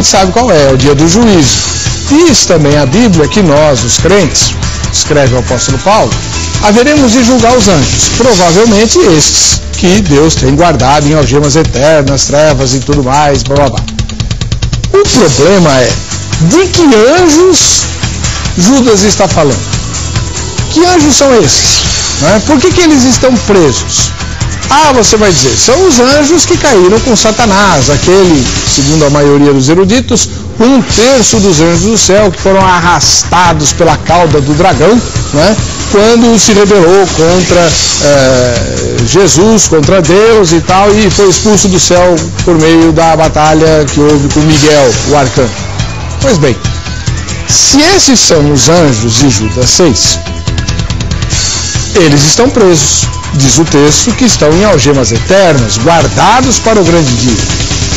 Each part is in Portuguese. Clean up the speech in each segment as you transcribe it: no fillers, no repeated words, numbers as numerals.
sabe qual é o dia do juízo. Diz também a Bíblia que nós, os crentes, escreve o apóstolo Paulo, haveremos de julgar os anjos, provavelmente estes que Deus tem guardado em algemas eternas, trevas e tudo mais, blá blá blá. O problema é, de que anjos Judas está falando? Que anjos são esses? Né? Por que eles estão presos? Ah, você vai dizer, são os anjos que caíram com Satanás, aquele, segundo a maioria dos eruditos, 1/3 dos anjos do céu que foram arrastados pela cauda do dragão, né? Quando se rebelou contra Jesus, contra Deus e tal, e foi expulso do céu por meio da batalha que houve com Miguel, o arcanjo. Pois bem, se esses são os anjos de Judas 6, eles estão presos, diz o texto, que estão em algemas eternas, guardados para o grande dia.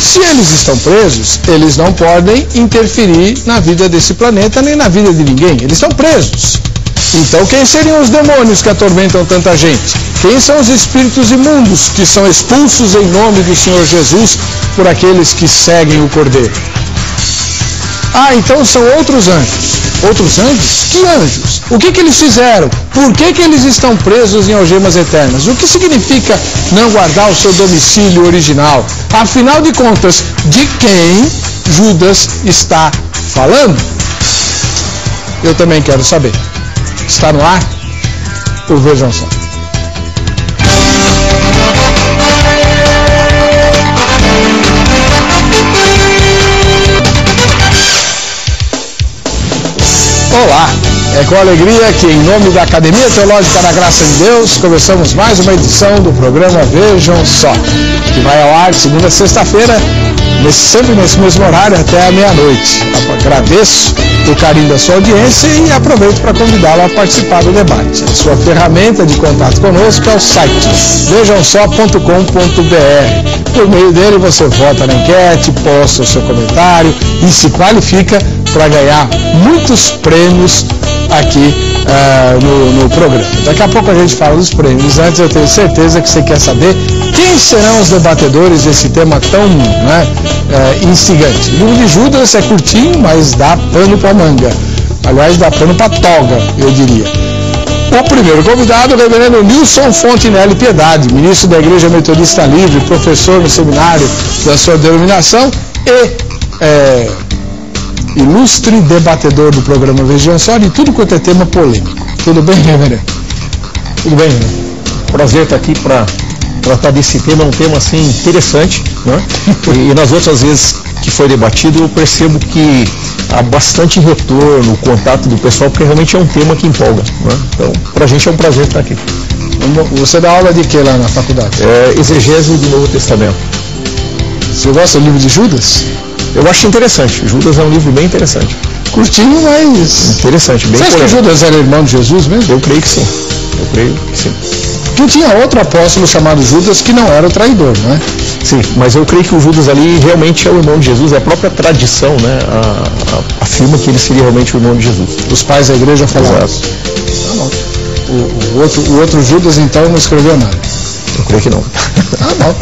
Se eles estão presos, eles não podem interferir na vida desse planeta, nem na vida de ninguém. Eles estão presos. Então, quem seriam os demônios que atormentam tanta gente? Quem são os espíritos imundos que são expulsos em nome do Senhor Jesus por aqueles que seguem o Cordeiro? Ah, então são outros anjos. Outros anjos? Que anjos? O que eles fizeram? Por que eles estão presos em algemas eternas? O que significa não guardar o seu domicílio original? Afinal de contas, de quem Judas está falando? Eu também quero saber. Está no ar? O Vejam Só. Olá, é com alegria que, em nome da Academia Teológica da Graça de Deus, começamos mais uma edição do programa Vejam Só, que vai ao ar de segunda a sexta-feira, sempre nesse mesmo horário, até a meia-noite. Agradeço o carinho da sua audiência e aproveito para convidá-lo a participar do debate. A sua ferramenta de contato conosco é o site vejamsó.com.br. Por meio dele você vota na enquete, posta o seu comentário e se qualifica para ganhar muitos prêmios aqui no programa. Daqui a pouco a gente fala dos prêmios. Antes eu tenho certeza que você quer saber quem serão os debatedores desse tema tão instigante. O livro de Judas é curtinho, mas dá pano para manga. Aliás, dá pano para toga, eu diria. O primeiro convidado é o reverendo Nilson Fontinelli Piedade, ministro da Igreja Metodista Livre, professor no seminário da sua denominação e ilustre debatedor do programa Vejam Só de tudo quanto é tema polêmico. Tudo bem, reverendo? Tudo bem, né? Prazer estar aqui para tratar desse tema, um tema assim interessante, né? E nas outras vezes que foi debatido eu percebo que há bastante retorno, contato do pessoal, porque realmente é um tema que empolga, né? Então, para a gente é um prazer estar aqui. Você dá aula de que lá na faculdade? Exegese do Novo Testamento. Você gosta do livro de Judas? Eu acho interessante. Judas é um livro bem interessante. Curtinho, mas interessante, bem. Você acha que Judas era irmão de Jesus mesmo? Eu creio que sim. Que tinha outro apóstolo chamado Judas que não era o traidor, não é? Sim, mas eu creio que o Judas ali realmente é o irmão de Jesus. É a própria tradição, né? Afirma que ele seria realmente o irmão de Jesus. Os pais da igreja falaram. Exato. Ah, não. O outro Judas então não escreveu nada. Eu creio que não. Ah, não.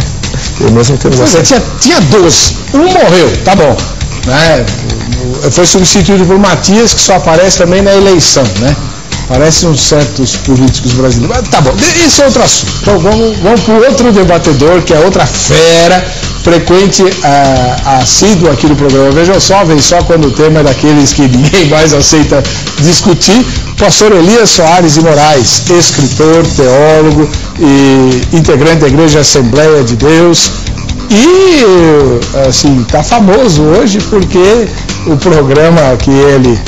Eu mesmo entendo. Pois é, tinha 12. Um morreu, tá bom. Né? Foi substituído por Matias, que só aparece também na eleição, né? Parece uns certos políticos brasileiros. Mas tá bom, esse é outro assunto. Então vamos para o outro debatedor, que é outra fera, frequente, assíduo aqui no programa. Vejam só, vem só quando o tema é daqueles que ninguém mais aceita discutir. Pastor Elias Soares de Moraes, escritor, teólogo e integrante da Igreja Assembleia de Deus. E, assim, tá famoso hoje porque o programa que ele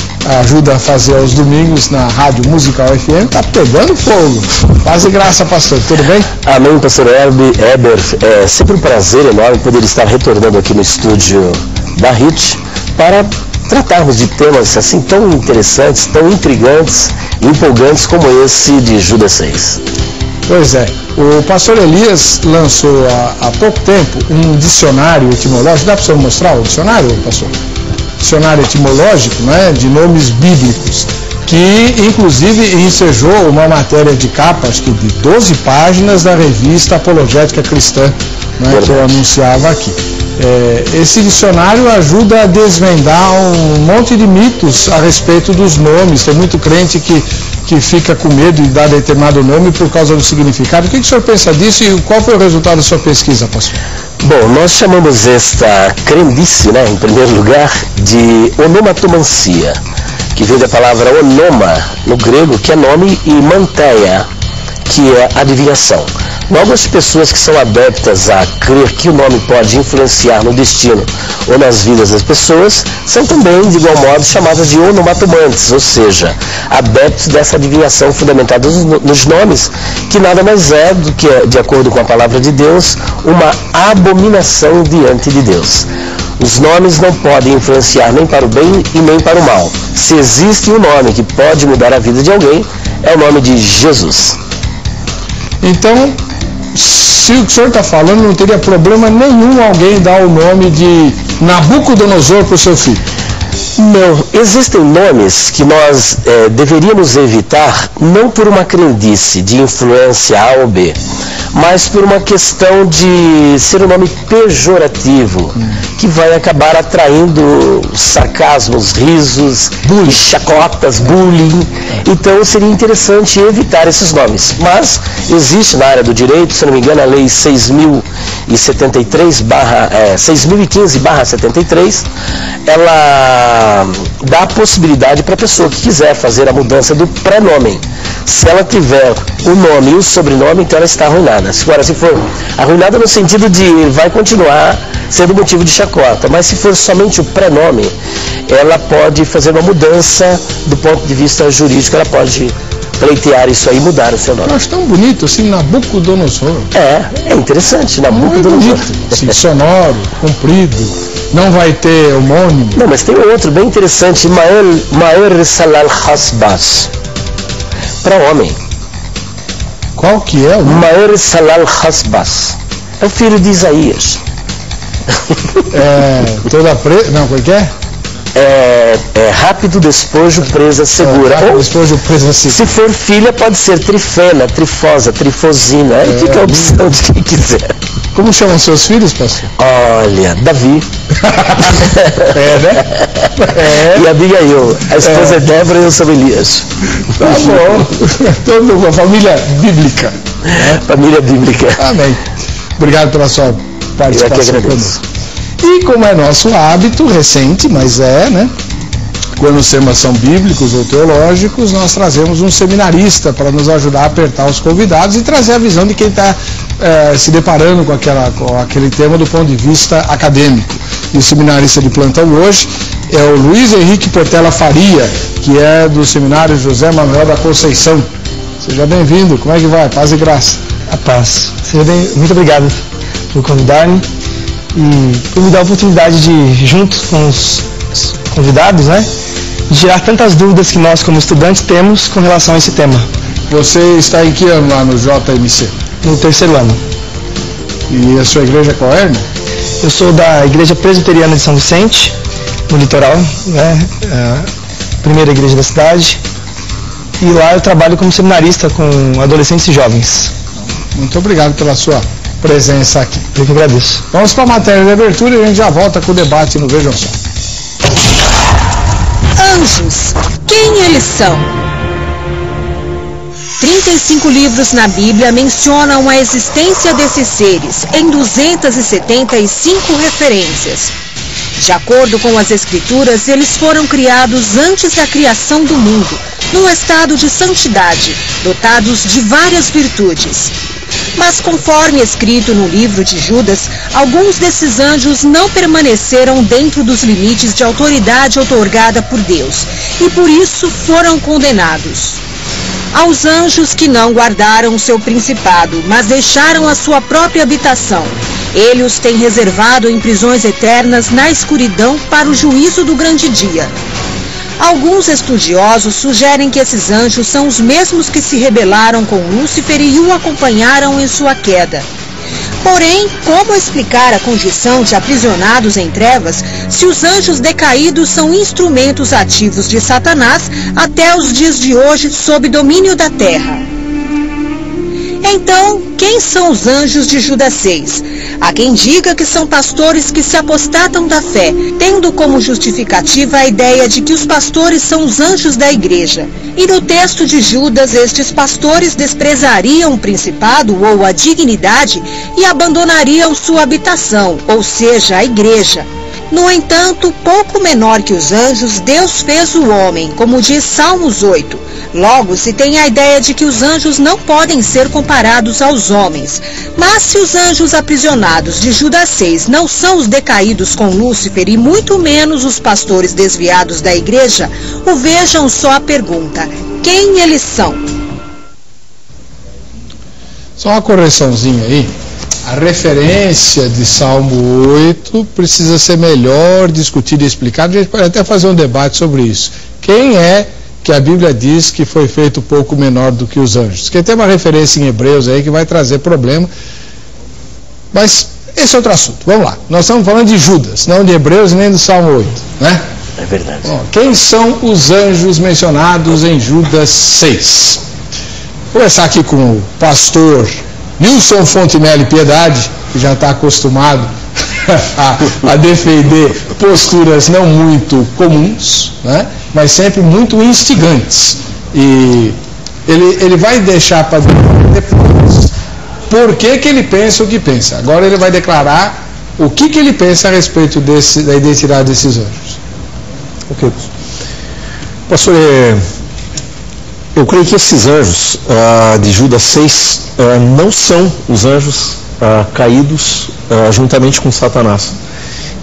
ajuda a fazer aos domingos na Rádio Musical FM tá pegando fogo. Paz e graça, pastor. Tudo bem? Amém, pastor Heber. É sempre um prazer enorme poder estar retornando aqui no estúdio da HIT para tratarmos de temas assim tão interessantes, tão intrigantes e empolgantes como esse de Judas 6. Pois é, o pastor Elias lançou há pouco tempo um dicionário etimológico. Dá para você mostrar o dicionário, pastor? Dicionário etimológico, né, de nomes bíblicos, que inclusive ensejou uma matéria de capa, acho que de 12 páginas da revista Apologética Cristã, né, que eu anunciava aqui. Esse dicionário ajuda a desvendar um monte de mitos a respeito dos nomes. Tem muito crente que fica com medo de dar determinado nome por causa do significado. O que o senhor pensa disso e qual foi o resultado da sua pesquisa, pastor? Bom, nós chamamos esta crendice, em primeiro lugar, de onomatomancia, que vem da palavra onoma, no grego, que é nome, e manteia, que é adivinhação. Algumas pessoas que são adeptas a crer que o nome pode influenciar no destino ou nas vidas das pessoas, são também, de igual modo, chamadas de onomatomantes, ou seja, adeptos dessa adivinhação fundamentada nos nomes, que nada mais é do que, de acordo com a palavra de Deus, uma abominação diante de Deus. Os nomes não podem influenciar nem para o bem e nem para o mal. Se existe um nome que pode mudar a vida de alguém, é o nome de Jesus. Então, se o que o senhor está falando, não teria problema nenhum alguém dar o nome de Nabucodonosor para o seu filho? Não, existem nomes que nós deveríamos evitar, não por uma crendice de influência A ou B, mas por uma questão de ser um nome pejorativo, que vai acabar atraindo sarcasmos, risos, chacotas, bullying. Então seria interessante evitar esses nomes. Mas existe na área do direito, se não me engano, a lei 6.015/73, ela dá a possibilidade para a pessoa que quiser fazer a mudança do prenome. Se ela tiver o nome e o sobrenome, então ela está arruinada. Agora, se for arruinada no sentido de vai continuar sendo motivo de chacota, mas se for somente o prenome, ela pode fazer uma mudança do ponto de vista jurídico, ela pode pleitear isso aí e mudar o seu nome. Eu acho tão bonito assim, Nabucodonosor. É interessante, Nabucodonosor. Sim, sonoro, comprido, não vai ter homônimo. Não, mas tem outro bem interessante, Maer Salal Hasbas, para homem. Qual que é o nome? Maer Salal Hasbas, é o filho de Isaías. Toda presa, não, como é que é? Rápido despojo, presa segura. Rápido despojo, presa segura. Se for filha, pode ser trifena, trifosa, trifosina. Aí fica a opção de quem quiser. Como chamam seus filhos, pastor? Olha, Davi. Né? E Abigail. A esposa é Débora e eu sou Elias. Tá bom. Toda uma família bíblica. Família bíblica. Amém. Obrigado pela sua participação. Eu que agradeço. E como é nosso hábito, recente, mas quando os temas são bíblicos ou teológicos, nós trazemos um seminarista para nos ajudar a apertar os convidados e trazer a visão de quem está se deparando com aquele tema do ponto de vista acadêmico. E o seminarista de plantão hoje é o Luiz Henrique Portela Faria, que é do seminário José Manuel da Conceição. Seja bem-vindo, como é que vai? Paz e graça. A paz. Muito obrigado por convidar-me e por me dar a oportunidade de, junto com os convidados, de tirar tantas dúvidas que nós, como estudantes, temos com relação a esse tema. Você está em que ano lá no JMC? No 3º ano. E a sua igreja qual é, irmão? Eu sou da Igreja Presbiteriana de São Vicente, no litoral, a primeira igreja da cidade. E lá eu trabalho como seminarista com adolescentes e jovens. Muito obrigado pela sua presença aqui. Eu que agradeço. Vamos para a matéria de abertura e a gente já volta com o debate no Vejam Só. Anjos, quem eles são? 35 livros na Bíblia mencionam a existência desses seres, em 275 referências. De acordo com as Escrituras, eles foram criados antes da criação do mundo, num estado de santidade, dotados de várias virtudes. Mas conforme escrito no livro de Judas, alguns desses anjos não permaneceram dentro dos limites de autoridade outorgada por Deus, e por isso foram condenados. Aos anjos que não guardaram o seu principado, mas deixaram a sua própria habitação, ele os tem reservado em prisões eternas na escuridão para o juízo do grande dia. Alguns estudiosos sugerem que esses anjos são os mesmos que se rebelaram com Lúcifer e o acompanharam em sua queda. Porém, como explicar a condição de aprisionados em trevas se os anjos decaídos são instrumentos ativos de Satanás até os dias de hoje sob domínio da terra? Então, quem são os anjos de Judas 6? Há quem diga que são pastores que se apostatam da fé, tendo como justificativa a ideia de que os pastores são os anjos da igreja. E no texto de Judas, estes pastores desprezariam o principado ou a dignidade e abandonariam sua habitação, ou seja, a igreja. No entanto, pouco menor que os anjos, Deus fez o homem, como diz Salmos 8. Logo, se tem a ideia de que os anjos não podem ser comparados aos homens. Mas se os anjos aprisionados de Judas 6 não são os decaídos com Lúcifer e muito menos os pastores desviados da igreja, vejam só a pergunta: quem eles são? Só uma correçãozinha aí. A referência de Salmo 8 precisa ser melhor discutida e explicada. A gente pode até fazer um debate sobre isso. Quem é que a Bíblia diz que foi feito pouco menor do que os anjos? Porque tem uma referência em Hebreus aí que vai trazer problema. Mas esse é outro assunto. Vamos lá. Nós estamos falando de Judas, não de Hebreus nem do Salmo 8, né? É verdade. Bom, quem são os anjos mencionados em Judas 6? Vou começar aqui com o pastor Nilson Fontinelli Piedade, que já está acostumado a defender posturas não muito comuns, né? Mas sempre muito instigantes. E ele vai deixar para depois por que ele pensa o que pensa. Agora ele vai declarar o que ele pensa a respeito da identidade desses anjos. Ok. Pastor, eu creio que esses anjos de Judas 6 não são os anjos caídos juntamente com Satanás.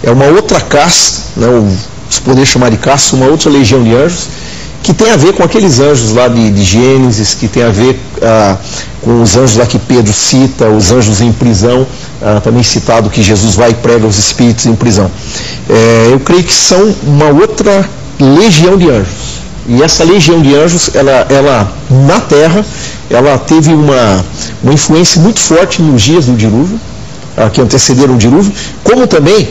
É uma outra casta, né, se poder chamar de casta, uma outra legião de anjos, que tem a ver com aqueles anjos lá de Gênesis, que tem a ver com os anjos lá que Pedro cita, os anjos em prisão, também citado que Jesus vai e prega os espíritos em prisão. Eu creio que são uma outra legião de anjos. E essa legião de anjos, ela na Terra, ela teve uma influência muito forte nos dias do dilúvio, que antecederam o dilúvio, como também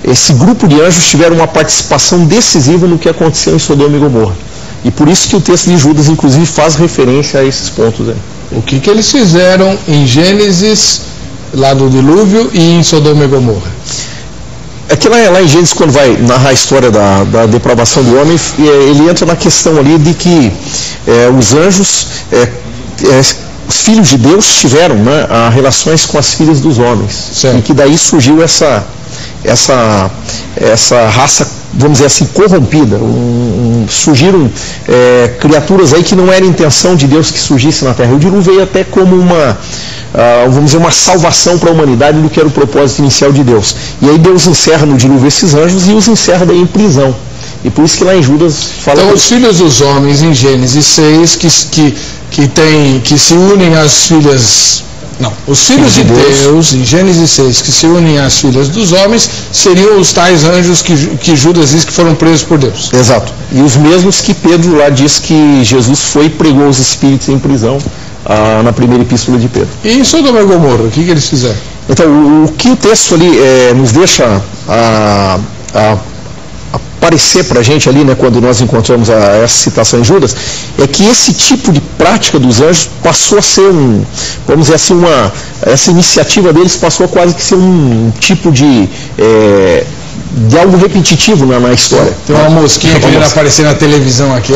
esse grupo de anjos tiveram uma participação decisiva no que aconteceu em Sodoma e Gomorra. E por isso que o texto de Judas, inclusive, faz referência a esses pontos aí. O que eles fizeram em Gênesis, lá do dilúvio, e em Sodoma e Gomorra? É que lá em Gênesis, quando vai narrar a história da depravação do homem, ele entra na questão ali de que os anjos, os filhos de Deus tiveram, né, relações com as filhas dos homens. Certo. E que daí surgiu essa raça, vamos dizer assim, corrompida. Surgiram criaturas aí que não era intenção de Deus que surgisse na Terra. O dilúvio veio até como vamos dizer, uma salvação para a humanidade do que era o propósito inicial de Deus. E aí Deus encerra no dilúvio esses anjos e os encerra daí em prisão. E por isso que lá em Judas fala... Então os filhos dos homens em Gênesis 6 que se unem às filhas... Não, os filhos de Deus em Gênesis 6 que se unem às filhas dos homens seriam os tais anjos que Judas diz que foram presos por Deus. Exato. E os mesmos que Pedro lá diz que Jesus foi e pregou os espíritos em prisão na primeira epístola de Pedro. E em Sodoma e Gomorra, o que eles fizeram? Então, o que o texto ali nos deixa aparecer para a gente ali, né, quando nós encontramos essa citação em Judas, é que esse tipo de prática dos anjos passou a ser vamos dizer assim, essa iniciativa deles passou a quase que ser um tipo de algo repetitivo na história. Tem uma mosquinha querendo aparecer na televisão aqui.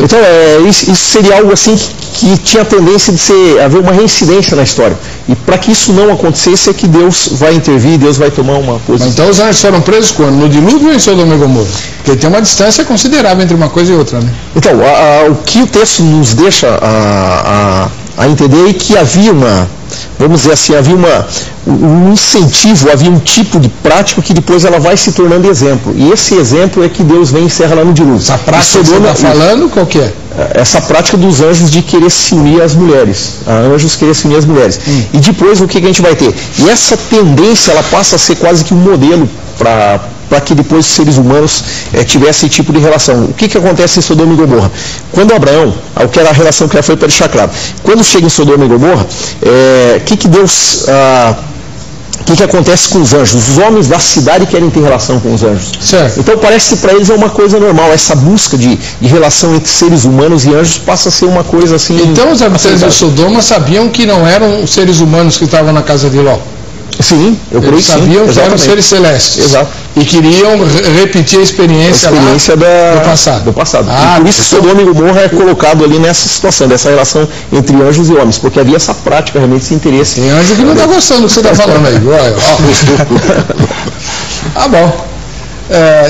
Então, isso seria algo assim que tinha a tendência de haver uma reincidência na história. E para que isso não acontecesse é que Deus vai intervir, Deus vai tomar uma posição. Mas então os anjos foram presos quando? No dilúvio ou em Sodoma e Gomorra? Porque tem uma distância considerável entre uma coisa e outra, né? Então, o que o texto nos deixa a entender é que havia vamos dizer assim, havia um incentivo, havia um tipo de prática que depois ela vai se tornando exemplo. E esse exemplo é que Deus vem e encerra lá no dilúvio. Essa prática que você está falando, qual que é? Essa prática dos anjos de querer se unir às mulheres. Anjos querer se unir às mulheres. E depois o que a gente vai ter? E essa tendência, ela passa a ser quase que um modelo para que depois os seres humanos tivessem esse tipo de relação. O que acontece em Sodoma e Gomorra? Quando Abraão, o que era a relação que já foi para deixar claro, quando chega em Sodoma e Gomorra, o que Deus o que acontece com os anjos? Os homens da cidade querem ter relação com os anjos. Certo. Então parece que para eles é uma coisa normal. Essa busca de relação entre seres humanos e anjos passa a ser uma coisa assim... Então os habitantes de Sodoma sabiam que não eram os seres humanos que estavam na casa de Ló. Sim, eu creio que sim. Sabiam que eram seres celestes. Exato. E queriam repetir a experiência do passado. E por isso Sodoma e Gomorra é colocado ali nessa situação, dessa relação entre anjos e homens, porque havia essa prática, realmente, esse interesse. Tem anjo que não está gostando do que você está falando aí. Ah, bom.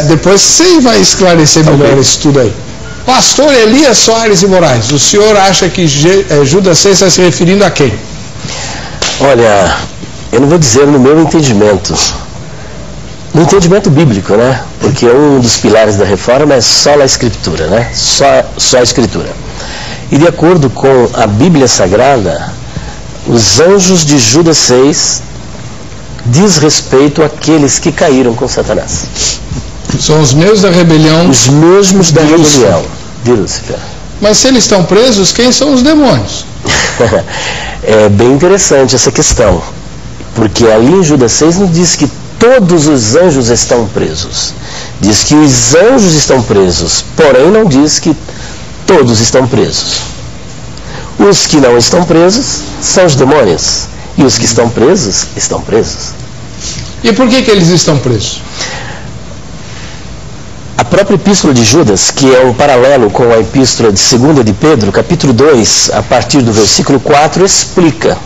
Depois você vai esclarecer melhor isso tudo aí. Pastor Elias Soares e Moraes, o senhor acha que Judas 6 está se referindo a quem? Olha, eu não vou dizer no meu entendimento. No entendimento bíblico, né? Porque um dos pilares da reforma é só a Escritura, né? Só a Escritura. E de acordo com a Bíblia Sagrada, os anjos de Judas 6 diz respeito àqueles que caíram com Satanás. São os mesmos da rebelião. Os mesmos da rebelião de Lúcifer. Mas se eles estão presos, quem são os demônios? É bem interessante essa questão. Porque ali em Judas 6 não diz que todos os anjos estão presos. Diz que os anjos estão presos, porém não diz que todos estão presos. Os que não estão presos são os demônios. E os que estão presos, estão presos. E por que eles estão presos? A própria epístola de Judas, que é um paralelo com a epístola de 2 de Pedro, capítulo 2, a partir do versículo 4, explica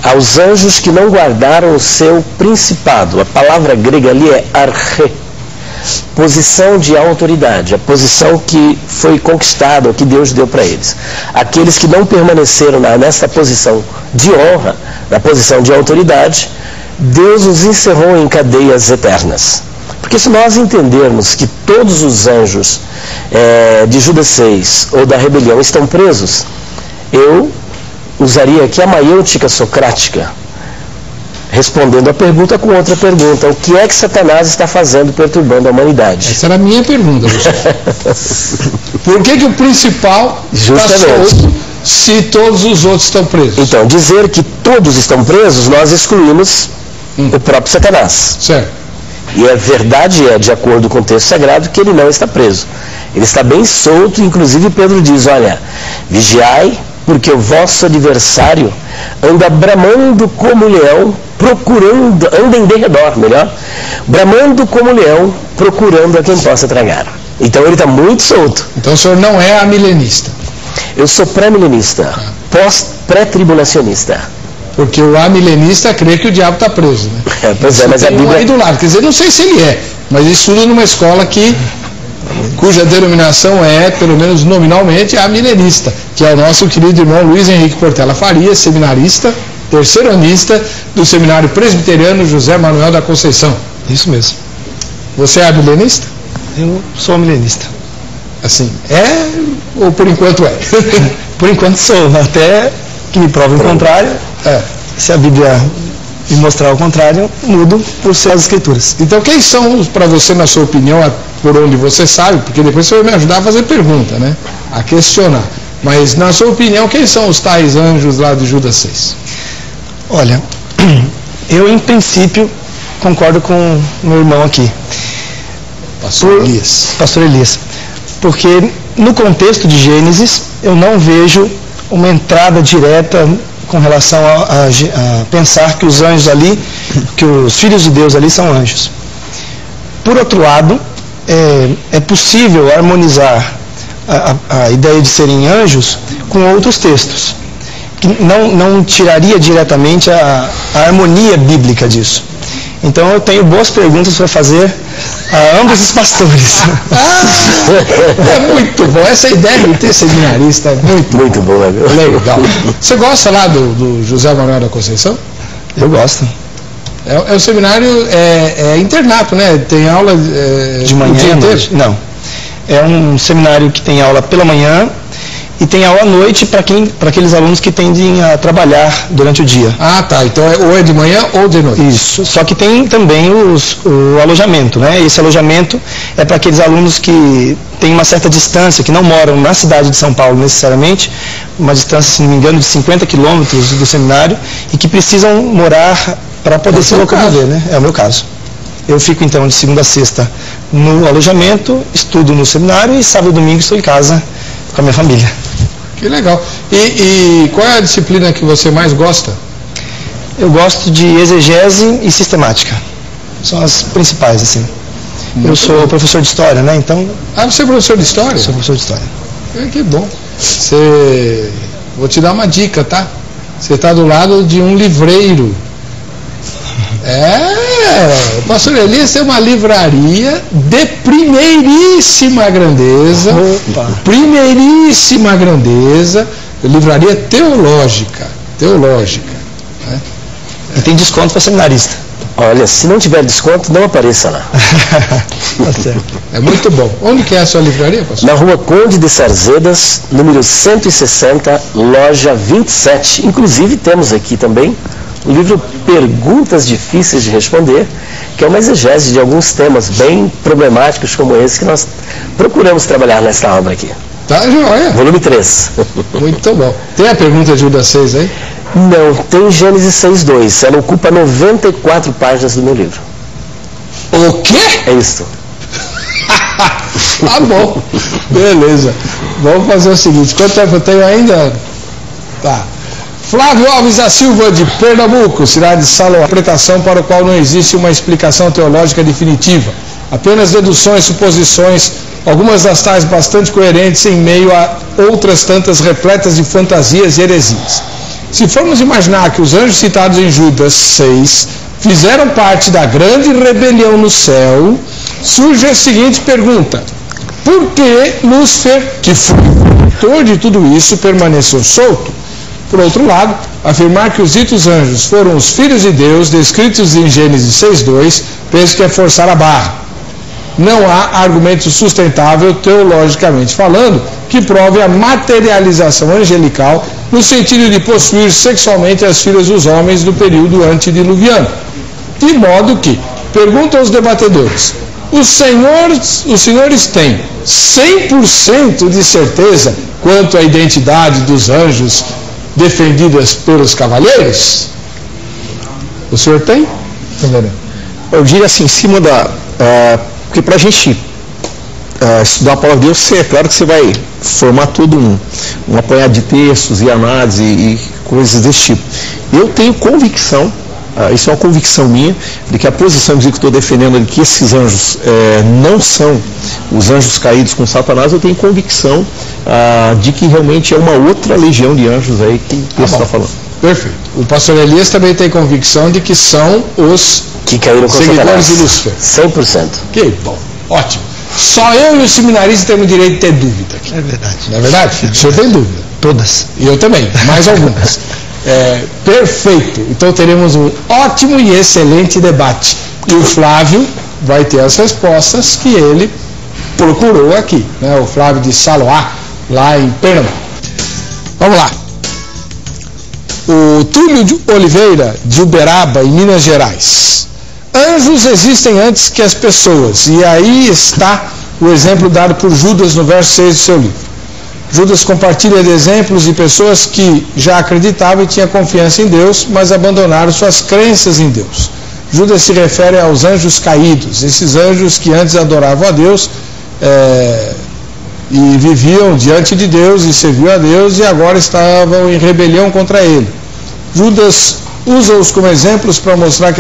aos anjos que não guardaram o seu principado. A palavra grega ali é arche, posição de autoridade, a posição que foi conquistada, que Deus deu para eles. Aqueles que não permaneceram nessa posição de honra, na posição de autoridade, Deus os encerrou em cadeias eternas. Porque se nós entendermos que todos os anjos de Judas 6 ou da rebelião estão presos, eu usaria aqui a maiêutica socrática, respondendo a pergunta com outra pergunta. O que é que Satanás está fazendo perturbando a humanidade? Essa era a minha pergunta, Por que o principal está solto se todos os outros estão presos? Então, dizer que todos estão presos, nós excluímos o próprio Satanás. Certo. E é verdade, de acordo com o texto sagrado, que ele não está preso. Ele está bem solto, inclusive Pedro diz, olha, vigiai, porque o vosso adversário anda bramando como leão, anda em derredor, bramando como leão, procurando a quem possa tragar. Então ele está muito solto. Então o senhor não é amilenista? Eu sou pré-milenista, pré-tribulacionista. Porque o amilenista crê que o diabo está preso, né? Pois é, mas a Bíblia... aí do lado, quer dizer, não sei se ele mas estuda numa escola cuja denominação é, pelo menos nominalmente, amilenista, que é o nosso querido irmão Luiz Henrique Portela Faria, seminarista, terceironista do Seminário Presbiteriano José Manuel da Conceição. Isso mesmo. Você é amilenista? Eu sou amilenista. Assim, ou por enquanto é? Por enquanto sou, até que me prove o contrário. Se a Bíblia me mostrar o contrário, mudo por ser as Escrituras. Então quem são, para você, na sua opinião, por onde você sabe, porque depois você vai me ajudar a fazer pergunta, né? A questionar. Mas, na sua opinião, quem são os tais anjos lá de Judas 6? Olha, eu em princípio concordo com o meu irmão aqui. Pastor Elias. Porque no contexto de Gênesis, eu não vejo uma entrada direta com relação a pensar que os anjos ali, que os filhos de Deus ali são anjos. Por outro lado, é possível harmonizar a ideia de serem anjos com outros textos, que não tiraria diretamente a harmonia bíblica disso. Então eu tenho boas perguntas para fazer a ambos os pastores. É muito bom, essa ideia de ter seminarista é muito boa. Legal. Você gosta lá do José Manuel da Conceição? Eu gosto. É um seminário, internato, né? Tem aula de manhã o dia inteiro? Não. É um seminário que tem aula pela manhã e tem aula à noite para aqueles alunos que tendem a trabalhar durante o dia. Ah, tá. Então ou é de manhã ou de noite. Isso. Só que tem também o alojamento, né? Esse alojamento é para aqueles alunos que têm uma certa distância, que não moram na cidade de São Paulo necessariamente, uma distância, se não me engano, de 50 quilômetros do seminário, e que precisam morar para poder se locomover, né? É o meu caso. Eu fico então de segunda a sexta no alojamento, estudo no seminário e sábado e domingo estou em casa com a minha família. Que legal. E qual é a disciplina que você mais gosta? Eu gosto de exegese e sistemática. São as principais, assim. Eu sou professor de história, né? Então. Ah, você é professor de história? Sou professor de história. Que bom. Vou te dar uma dica, tá? Você está do lado de um livreiro. O pastor Elias tem uma livraria de primeiríssima grandeza. Opa. Primeiríssima grandeza. Livraria teológica. Né? E tem desconto para seminarista. Olha, se não tiver desconto, não apareça lá. Tá certo. É muito bom. Onde que é a sua livraria, pastor? Na rua Conde de Sarzedas, número 160, loja 27. Inclusive, temos aqui também o livro Perguntas Difíceis de Responder, que é uma exegese de alguns temas bem problemáticos como esse que nós procuramos trabalhar nesta obra aqui. Tá joia. Volume 3. Muito bom. Tem a pergunta de Judas 6 aí? Não, tem Gênesis 6:2. Ela ocupa 94 páginas do meu livro. O quê? É isso. Tá bom. Beleza. Vamos fazer o seguinte. Quanto tempo eu tenho ainda? Tá. Flávio Alves da Silva, de Pernambuco, cidade de Salomão. Interpretação para o qual não existe uma explicação teológica definitiva. Apenas deduções, suposições, algumas das tais bastante coerentes em meio a outras tantas repletas de fantasias e heresias. Se formos imaginar que os anjos citados em Judas 6 fizeram parte da grande rebelião no céu, surge a seguinte pergunta: por que Lúcifer, que foi o autor de tudo isso, permaneceu solto? Por outro lado, afirmar que os ditos anjos foram os filhos de Deus, descritos em Gênesis 6:2, penso que é forçar a barra. Não há argumento sustentável, teologicamente falando, que prove a materialização angelical no sentido de possuir sexualmente as filhas dos homens do período antediluviano. De modo que, perguntam os debatedores, os senhores têm 100% de certeza quanto à identidade dos anjos defendidas pelos cavalheiros? O senhor tem? Eu diria assim, em cima da... porque para a gente estudar a palavra de Deus, é claro que você vai formar todo um apanhado de textos e análise e coisas desse tipo. Eu tenho convicção, isso é uma convicção minha, de que a posição que eu estou defendendo de que esses anjos não são os anjos caídos com Satanás, eu tenho convicção de que realmente é uma outra legião de anjos aí que o texto está falando. Perfeito. O pastor Elias também tem convicção de que são os que caíram com seguidores de Lúcifer. 100%. Que bom, ótimo. Só eu e o seminarista temos direito de ter dúvida aqui. É verdade. Não é verdade? O senhor tem dúvida? Todas. E eu também, mais algumas. Perfeito. Então teremos um ótimo e excelente debate. E o Flávio vai ter as respostas que ele procurou aqui, né? O Flávio de Saloá, lá em Pernambuco. Vamos lá. O Túlio de Oliveira, de Uberaba, em Minas Gerais. Anjos existem antes que as pessoas, e aí está o exemplo dado por Judas no verso 6 do seu livro. Judas compartilha de exemplos de pessoas que já acreditavam e tinham confiança em Deus, mas abandonaram suas crenças em Deus. Judas se refere aos anjos caídos, esses anjos que antes adoravam a Deus e viviam diante de Deus e serviam a Deus e agora estavam em rebelião contra ele. Judas usa-os como exemplos para mostrar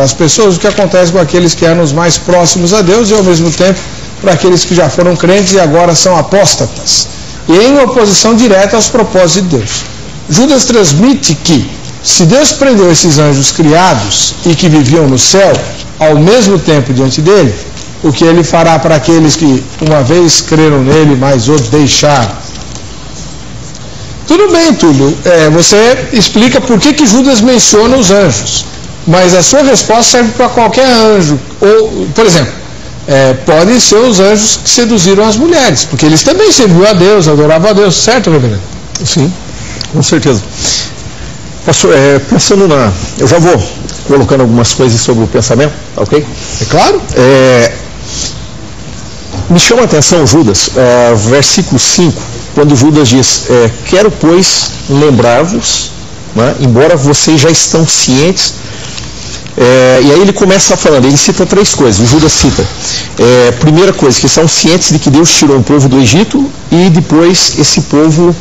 às pessoas o que acontece com aqueles que eram os mais próximos a Deus e ao mesmo tempo para aqueles que já foram crentes e agora são apóstatas, e em oposição direta aos propósitos de Deus. Judas transmite que, se Deus prendeu esses anjos criados e que viviam no céu, ao mesmo tempo diante dele, o que ele fará para aqueles que uma vez creram nele, mas o deixaram. Tudo bem, Túlio, você explica por que Judas menciona os anjos, mas a sua resposta serve para qualquer anjo. Ou, por exemplo, podem ser os anjos que seduziram as mulheres, porque eles também serviam a Deus, adoravam a Deus, certo, reverendo? Sim, com certeza. Pastor, pensando eu já vou colocando algumas coisas sobre o pensamento, ok? É claro? Me chama a atenção Judas, versículo 5, quando Judas diz, quero, pois, lembrar-vos né? Embora vocês já estão cientes. E aí ele começa falando, ele cita 3 coisas, o Judas cita. Primeira coisa, que são cientes de que Deus tirou um povo do Egito e depois esse povo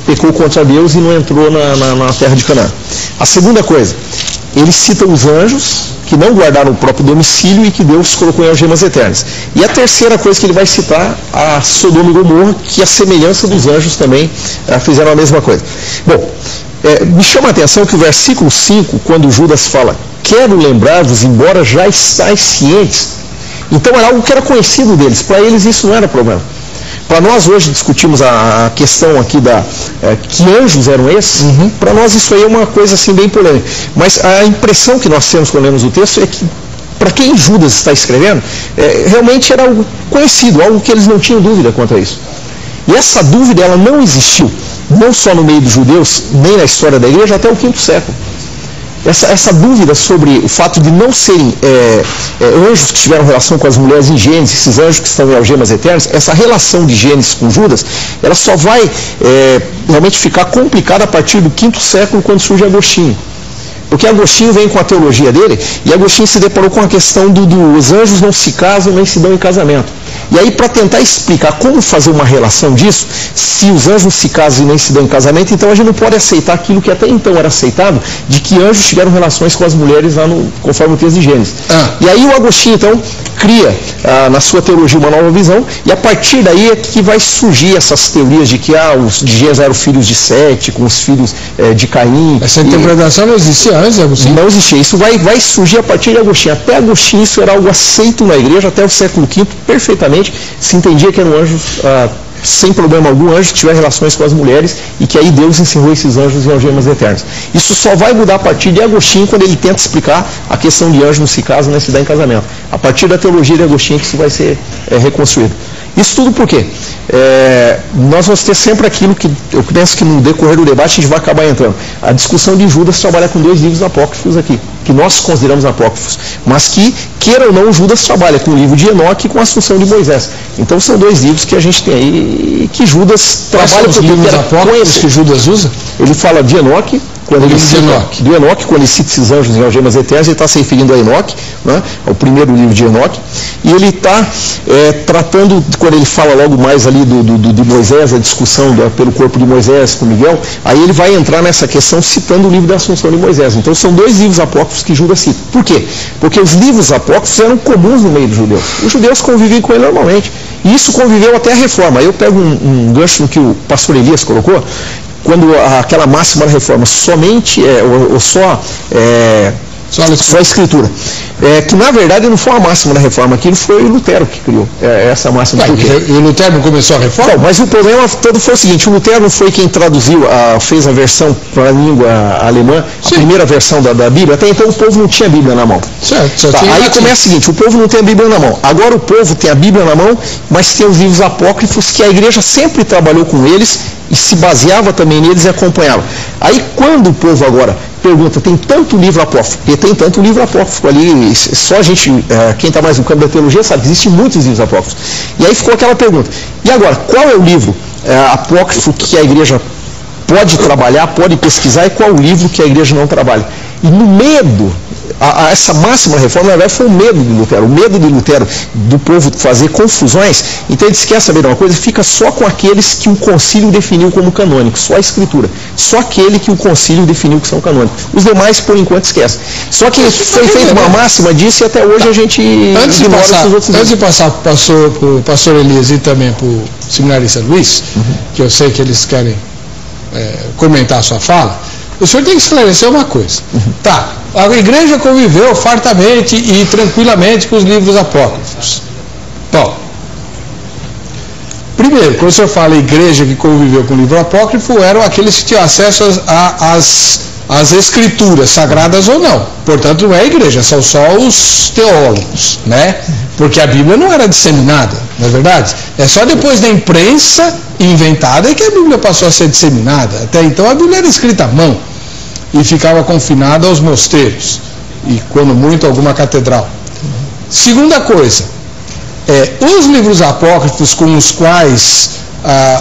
pecou contra Deus e não entrou na terra de Canaã. A segunda coisa, ele cita os anjos que não guardaram o próprio domicílio e que Deus colocou em algemas eternas. E a terceira coisa que ele vai citar, a Sodoma e Gomorra, que a semelhança dos anjos também fizeram a mesma coisa. Bom, me chama a atenção que o versículo 5, quando Judas fala, quero lembrar-vos, embora já estáis cientes, então era algo que era conhecido deles, para eles isso não era problema. Para nós hoje discutimos a questão aqui que anjos eram esses, para nós isso aí é uma coisa assim bem polêmica. Mas a impressão que nós temos quando lemos o texto é que, para quem Judas está escrevendo, realmente era algo conhecido, algo que eles não tinham dúvida quanto a isso. E essa dúvida ela não existiu, não só no meio dos judeus, nem na história da igreja, até o V século. Essa dúvida sobre o fato de não serem anjos que tiveram relação com as mulheres em Gênesis, esses anjos que estão em algemas eternas, essa relação de Gênesis com Judas, ela só vai realmente ficar complicada a partir do V século, quando surge Agostinho. Porque Agostinho vem com a teologia dele, e Agostinho se deparou com a questão dos anjos não se casam nem se dão em casamento. E aí, para tentar explicar como fazer uma relação disso, se os anjos se casam e nem se dão em casamento, então a gente não pode aceitar aquilo que até então era aceitado, de que anjos tiveram relações com as mulheres lá conforme o texto de Gênesis. E aí o Agostinho, então, cria na sua teologia uma nova visão, e a partir daí é que vai surgir essas teorias de que os de Gênesis eram filhos de Sete, com os filhos de Caim. Essa interpretação não existia antes, Agostinho? Não existia. Isso vai surgir a partir de Agostinho. Até Agostinho isso era algo aceito na igreja, até o século V, perfeitamente. Se entendia que eram anjos, sem problema algum, anjos que tiveram relações com as mulheres, e que aí Deus encerrou esses anjos em algemas eternas. Isso só vai mudar a partir de Agostinho, quando ele tenta explicar a questão de anjos não se casam nem se dá em casamento. A partir da teologia de Agostinho que isso vai ser reconstruído. Isso tudo por quê? Nós vamos ter sempre aquilo que eu penso que no decorrer do debate a gente vai acabar entrando. A discussão de Judas trabalha com 2 livros apócrifos aqui, que nós consideramos apócrifos, mas que, queira ou não, Judas trabalha com o livro de Enoque e com a Assunção de Moisés. Então são 2 livros que a gente tem aí, que Judas trabalha com os livros apócrifos que Judas usa. Ele fala de Enoque, quando ele cita esses anjos em algemas eternas, ele está se referindo a Enoque, né, ao primeiro livro de Enoque, e ele está tratando, quando ele fala logo mais ali de Moisés, a discussão pelo corpo de Moisés com Miguel, aí ele vai entrar nessa questão citando o livro da Assunção de Moisés. Então são 2 livros apócrifos que Judas cita. Por quê? Porque os livros apócrifos eram comuns no meio dos judeus. Os judeus conviviam com ele normalmente, e isso conviveu até a reforma. Aí eu pego um gancho no que o pastor Elias colocou, quando aquela máxima da reforma somente só a escritura, que na verdade não foi a máxima da reforma, aquilo foi Lutero que criou essa máxima. E o Lutero não começou a reforma? Não, mas o problema todo foi o seguinte: o Lutero foi quem traduziu, fez a versão para a língua alemã, a primeira versão da Bíblia. Até então o povo não tinha a Bíblia na mão. Certo, aí começa o seguinte: o povo não tem a Bíblia na mão. Agora o povo tem a Bíblia na mão, mas tem os livros apócrifos que a igreja sempre trabalhou com eles e se baseava também neles e acompanhava. Aí quando o povo agora pergunta, tem tanto livro apócrifo, porque tem tanto livro apócrifo ali, só a gente, quem está mais no campo da teologia sabe que existem muitos livros apócrifos. E aí ficou aquela pergunta: e agora, qual é o livro apócrifo que a igreja pode trabalhar, pode pesquisar, e qual o livro que a igreja não trabalha? E no medo, essa máxima reforma, na verdade, foi o medo de Lutero, do povo fazer confusões. Então ele disse: quer saber de uma coisa? Fica só com aqueles que o concílio definiu como canônicos, só a escritura, só aquele que o concílio definiu que são canônicos. Os demais, por enquanto, esquece. Só que foi feita uma máxima disso, e até hoje a gente ignora esses outros. Antes de passar para o pastor Elias e também para o seminarista Luiz, que eu sei que eles querem comentar a sua fala, o senhor tem que esclarecer uma coisa. Tá, a igreja conviveu fartamente e tranquilamente com os livros apócrifos. Bom, primeiro, quando o senhor fala igreja que conviveu com o livro apócrifo, eram aqueles que tinham acesso às escrituras, sagradas ou não. Portanto, não é a igreja, são só os teólogos, né? Porque a Bíblia não era disseminada, não é verdade? É só depois da imprensa inventada que a Bíblia passou a ser disseminada. Até então a Bíblia era escrita à mão e ficava confinada aos mosteiros e, quando muito, alguma catedral. Segunda coisa, os livros apócrifos com os quais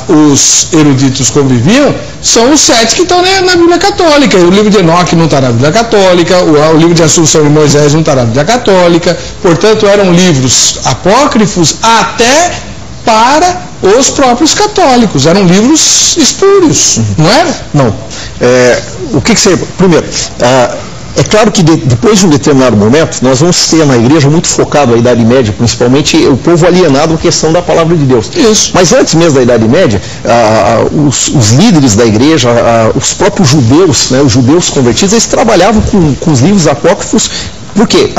os eruditos conviviam são os 7 que estão na Bíblia Católica. O livro de Enoque não está na Bíblia Católica, o livro de Assunção de Moisés não está na Bíblia Católica. Portanto, eram livros apócrifos até para os próprios católicos. Eram livros espúrios, não era? Não. O que seria? Primeiro, é claro que depois de um determinado momento, nós vamos ter na igreja muito focado a Idade Média, principalmente o povo alienado na questão da palavra de Deus. Isso. Mas antes mesmo da Idade Média, os líderes da igreja, os próprios judeus, né, os judeus convertidos, eles trabalhavam com os livros apócrifos. Por quê?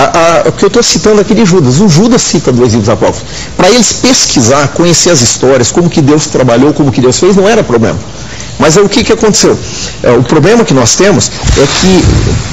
O que eu estou citando aqui de Judas, o Judas cita 2 livros apócrifos. Para eles pesquisar, conhecer as histórias, como que Deus trabalhou, como que Deus fez, não era problema. Mas o que aconteceu? O problema que nós temos é que,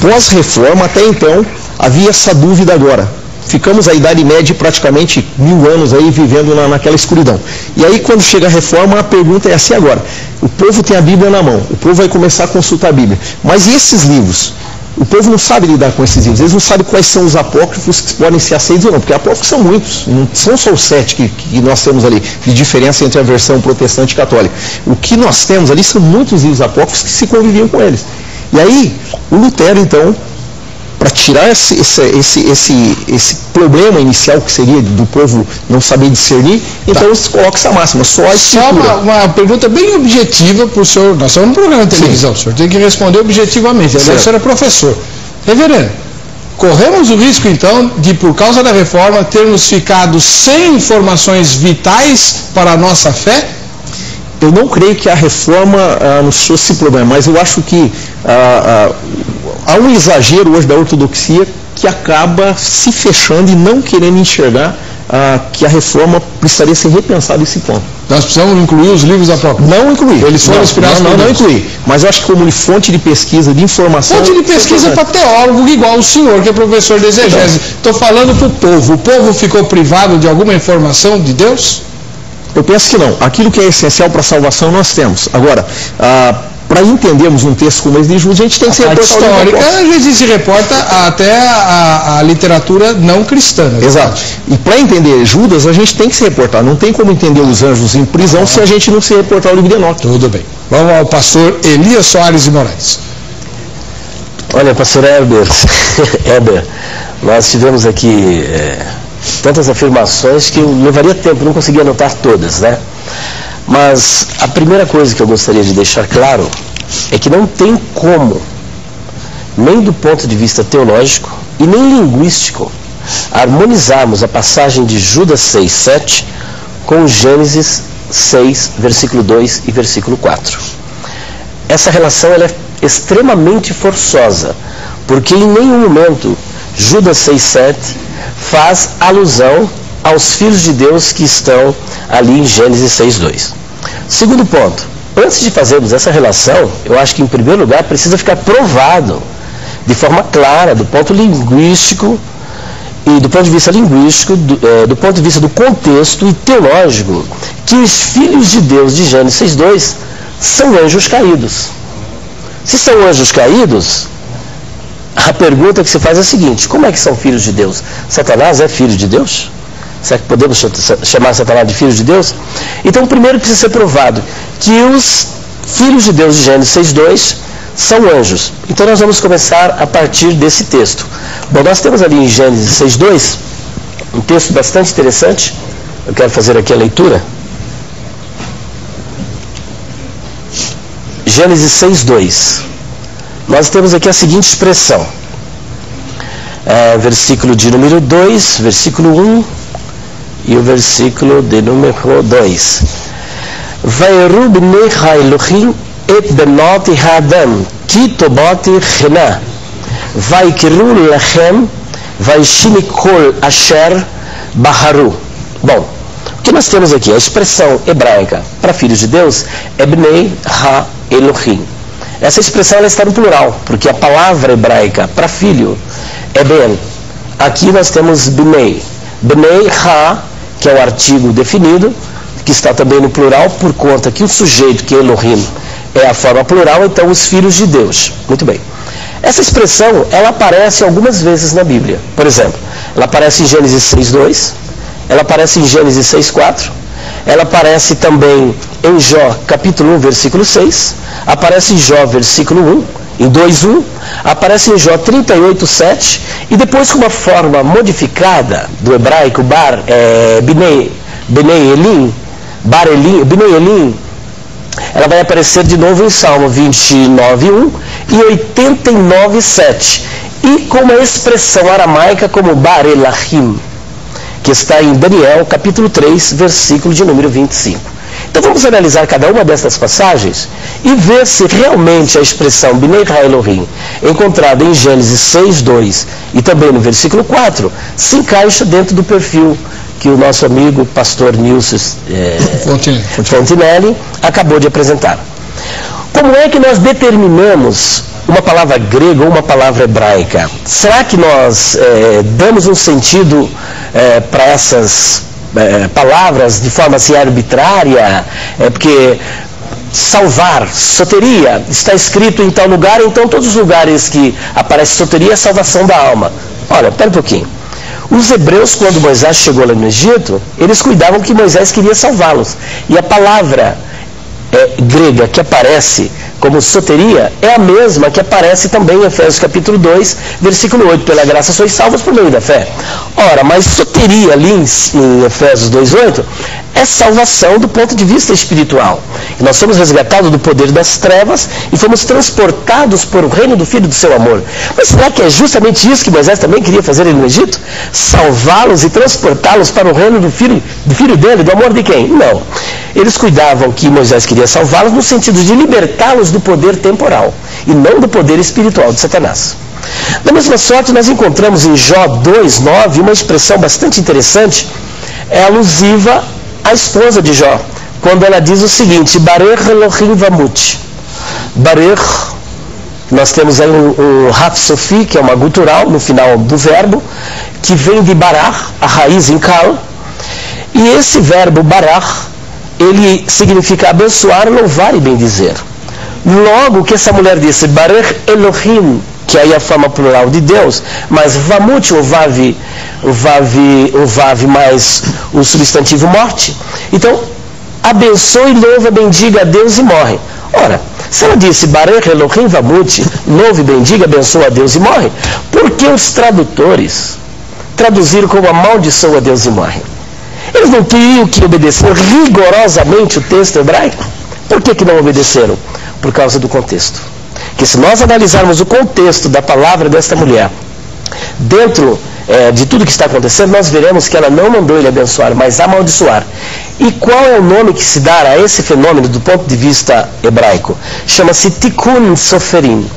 pós-reforma, até então, havia essa dúvida agora. Ficamos a Idade Média praticamente 1000 anos aí vivendo naquela escuridão. E aí, quando chega a reforma, a pergunta é assim agora. O povo tem a Bíblia na mão, o povo vai começar a consultar a Bíblia. Mas e esses livros? O povo não sabe lidar com esses livros, eles não sabem quais são os apócrifos que podem ser aceitos ou não, porque apócrifos são muitos, não são só os 7 que nós temos ali, de diferença entre a versão protestante e católica. O que nós temos ali são muitos livros apócrifos que se conviviam com eles. E aí, o Lutero, então, para tirar esse problema inicial que seria do povo não saber discernir, então eles colocam essa máxima, só a escritura. Só uma pergunta bem objetiva para o senhor. Nós estamos num programa de televisão, o senhor tem que responder objetivamente. Aliás, o senhor é professor. Reverendo, corremos o risco, então, de, por causa da reforma, termos ficado sem informações vitais para a nossa fé? Eu não creio que a reforma nos trouxe esse problema, mas eu acho que há um exagero hoje da ortodoxia que acaba se fechando e não querendo enxergar que a reforma precisaria ser repensada nesse ponto. Nós precisamos incluir os livros apócrifos? Não incluir. Eles foram inspirados por Deus? Não incluir. Mas eu acho que como fonte de pesquisa, de informação... Fonte de pesquisa para teólogo, igual o senhor, que é professor de exegese. Estou falando para o povo. O povo ficou privado de alguma informação de Deus? Eu penso que não. Aquilo que é essencial para a salvação nós temos. Agora, para entendermos um texto como esse de Judas, a gente tem que ser histórica, a gente se reporta até a literatura não cristã. Exato. E para entender Judas, a gente tem que se reportar. Não tem como entender os anjos em prisão se a gente não se reportar ao livro de Enoque. Tudo bem. Vamos ao pastor Elias Soares de Moraes. Olha, pastor Heber, nós tivemos aqui tantas afirmações que eu levaria tempo, não conseguia anotar todas, né? Mas a primeira coisa que eu gostaria de deixar claro é que não tem como, nem do ponto de vista teológico e nem linguístico, harmonizarmos a passagem de Judas 6:7 com Gênesis 6, versículo 2 e versículo 4. Essa relação ela é extremamente forçosa, porque em nenhum momento Judas 6:7 faz alusão aos filhos de Deus que estão ali em Gênesis 6:2. Segundo ponto, antes de fazermos essa relação, eu acho que em primeiro lugar precisa ficar provado de forma clara, do ponto linguístico e do ponto de vista linguístico, do ponto de vista do contexto e teológico, que os filhos de Deus de Gênesis 6:2 são anjos caídos. Se são anjos caídos, a pergunta que se faz é a seguinte: como é que são filhos de Deus? Satanás é filho de Deus? Será que podemos chamar Satanás de filho de Deus? Então, primeiro precisa ser provado que os filhos de Deus de Gênesis 6:2 são anjos. Então, nós vamos começar a partir desse texto. Bom, nós temos ali em Gênesis 6:2 um texto bastante interessante. Eu quero fazer aqui a leitura. Gênesis 6:2. Nós temos aqui a seguinte expressão. Versículo de número 2, versículo 1 e o versículo de número 2. Vairu bnei Elohim et benot Adam ki tobot chena vaikiru lachem vaishini kol asher baharu. Bom, o que nós temos aqui? A expressão hebraica para filhos de Deus é bnei Elohim. Essa expressão ela está no plural, porque a palavra hebraica para filho é ben. Aqui nós temos bnei. Bnei ha, que é o artigo definido, que está também no plural, por conta que o sujeito, que é Elohim, é a forma plural, então os filhos de Deus. Muito bem. Essa expressão, ela aparece algumas vezes na Bíblia. Por exemplo, ela aparece em Gênesis 6:2, ela aparece em Gênesis 6:4, ela aparece também em Jó, capítulo 1, versículo 6, aparece em Jó, versículo 1, em 2:1, aparece em Jó 38:7, e depois com uma forma modificada do hebraico Bnei Elim, ela vai aparecer de novo em Salmo 29:1 e 89:7, e com uma expressão aramaica como Bar Elahim, que está em Daniel, capítulo 3, versículo de número 25. Então vamos analisar cada uma dessas passagens e ver se realmente a expressão Bnei Elohim, encontrada em Gênesis 6:2 e também no versículo 4, se encaixa dentro do perfil que o nosso amigo pastor Nilson Fontinelli acabou de apresentar. Como é que nós determinamos uma palavra grega ou uma palavra hebraica? Será que nós damos um sentido para essas palavras de forma assim arbitrária? Porque salvar, soteria, está escrito em tal lugar, então todos os lugares que aparece soteria é salvação da alma. Olha, pera um pouquinho. Os hebreus, quando Moisés chegou lá no Egito, eles cuidavam que Moisés queria salvá-los. E a palavra grega que aparece como soteria é a mesma que aparece também em Efésios capítulo 2, versículo 8, pela graça sois salvos por meio da fé. Ora, mas soteria ali em Efésios 2:8 é salvação do ponto de vista espiritual. E nós somos resgatados do poder das trevas e fomos transportados por o reino do Filho do seu amor. Mas será que é justamente isso que Moisés também queria fazer ali no Egito? Salvá-los e transportá-los para o reino do filho dele, do amor de quem? Não. Eles cuidavam que Moisés queria salvá-los no sentido de libertá-los do poder temporal e não do poder espiritual de Satanás. Da mesma sorte, nós encontramos em Jó 2:9 uma expressão bastante interessante, alusiva à esposa de Jó, quando ela diz o seguinte: Barech Elohim Vamut. Barech, nós temos aí um Raf Sofi, que é uma gutural no final do verbo, que vem de Barach, a raiz em Kal, e esse verbo Barach, ele significa abençoar, louvar e bendizer. Logo que essa mulher disse Barech Elohim, que aí é a forma plural de Deus, mas Vamut, o vav mais o substantivo morte. Então, abençoe, louva, bendiga a Deus e morre. Ora, se ela disse Barech Elohim Vamut, louve, bendiga, abençoa a Deus e morre, por que os tradutores traduziram como amaldiçoa a Deus e morre? Eles não teriam que obedecer rigorosamente o texto hebraico? Por que não obedeceram? Por causa do contexto. Que se nós analisarmos o contexto da palavra desta mulher, dentro de tudo que está acontecendo, nós veremos que ela não mandou ele abençoar, mas amaldiçoar. E qual é o nome que se dá a esse fenômeno do ponto de vista hebraico? Chama-se Tikkun Soferim.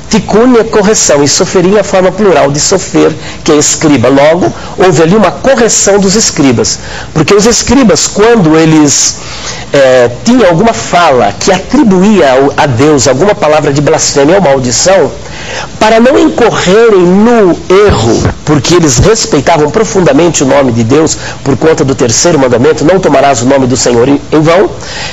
Tikkun é correção, e soferim é a forma plural de sofer, que é escriba. Logo, houve ali uma correção dos escribas. Porque os escribas, quando eles tinham alguma fala que atribuía a Deus alguma palavra de blasfêmia ou maldição, para não incorrerem no erro, porque eles respeitavam profundamente o nome de Deus por conta do terceiro mandamento, não tomarás o nome do Senhor em vão,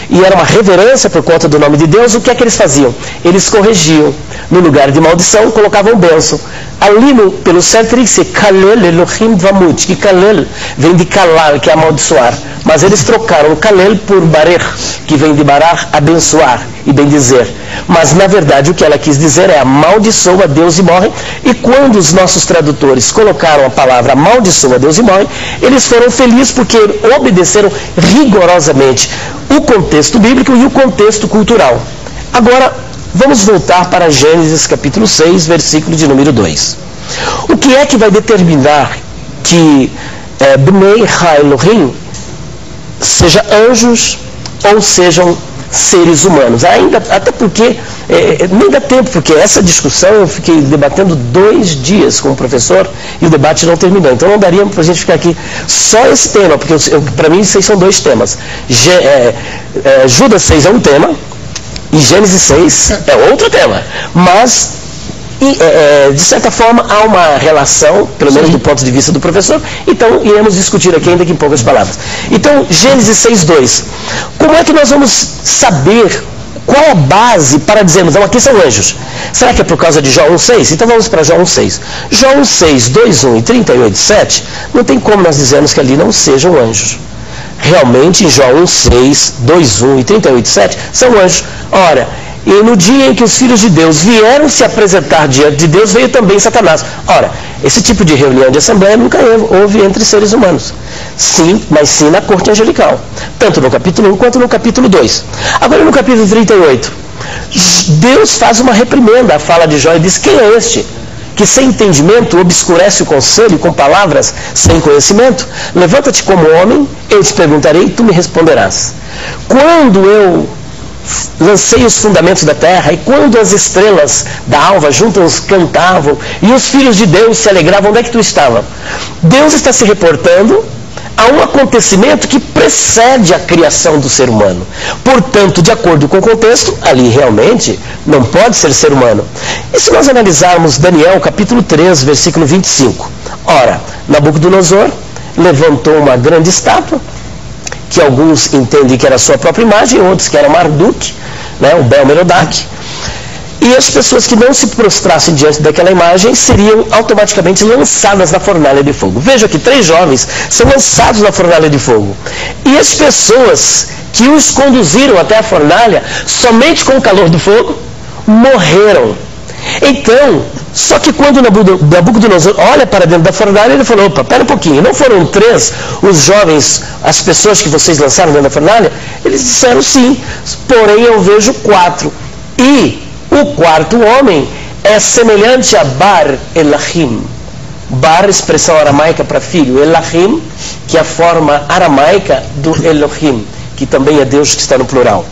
e era uma reverência por conta do nome de Deus, o que é que eles faziam? Eles corrigiam. No lugar de maldição, colocavam bênção. Ali, pelo certo, teria que ser Kalel Elohim Vamut, que Kalel vem de Kalar, que é amaldiçoar. Mas eles trocaram Kalel por Barech, que vem de Barach, abençoar e bendizer. Mas, na verdade, o que ela quis dizer é amaldiçoa Deus e morre. E quando os nossos tradutores colocaram a palavra amaldiçoa Deus e morre, eles foram felizes porque obedeceram rigorosamente o contexto bíblico e o contexto cultural. Agora, vamos voltar para Gênesis capítulo 6, versículo de número 2. O que é que vai determinar que Bnei Elohim seja anjos ou sejam seres humanos? Até porque, nem dá tempo, porque essa discussão eu fiquei debatendo 2 dias com o professor e o debate não terminou. Então não daria para a gente ficar aqui só esse tema, porque para mim esses são 2 temas. Judas 6 é um tema, e Gênesis 6 é outro tema, mas de certa forma há uma relação, pelo menos do ponto de vista do professor, então iremos discutir aqui ainda que em poucas palavras. Então, Gênesis 6:2, como é que nós vamos saber qual a base para dizermos, não, aqui são anjos? Será que é por causa de Jó 1:6? Então vamos para Jó 1:6. Jó 1:6, 2:1 e 38:7, não tem como nós dizermos que ali não sejam anjos. realmente em Jó 1:6, 2:1 e 38:7 são anjos. Ora, e no dia em que os filhos de Deus vieram se apresentar diante de Deus, veio também Satanás. Ora, esse tipo de reunião de assembleia nunca houve entre seres humanos. Sim, mas sim na corte angelical. Tanto no capítulo 1 quanto no capítulo 2. Agora no capítulo 38, Deus faz uma reprimenda à fala de Jó e diz: quem é este que sem entendimento obscurece o conselho com palavras sem conhecimento? Levanta-te como homem, eu te perguntarei e tu me responderás. Quando eu lancei os fundamentos da terra, e quando as estrelas da alva juntas cantavam, e os filhos de Deus se alegravam, onde é que tu estava? Deus está se reportando a um acontecimento que precede a criação do ser humano. Portanto, de acordo com o contexto, ali realmente não pode ser humano. E se nós analisarmos Daniel, capítulo 3, versículo 25. Ora, Nabucodonosor levantou uma grande estátua, que alguns entendem que era a sua própria imagem, outros que era Marduk, né, o Bel-Merodach. E as pessoas que não se prostrassem diante daquela imagem seriam automaticamente lançadas na fornalha de fogo. Veja que 3 jovens são lançados na fornalha de fogo. E as pessoas que os conduziram até a fornalha, somente com o calor do fogo, morreram. Então, só que quando Nabucodonosor olha para dentro da fornalha, ele falou: opa, pera um pouquinho, não foram 3 os jovens, as pessoas que vocês lançaram dentro da fornalha? Eles disseram sim, porém eu vejo 4. E o 4º homem é semelhante a Bar Elahim. Bar, expressão aramaica para filho. Elahim, que é a forma aramaica do Elohim, que também é Deus, que está no plural.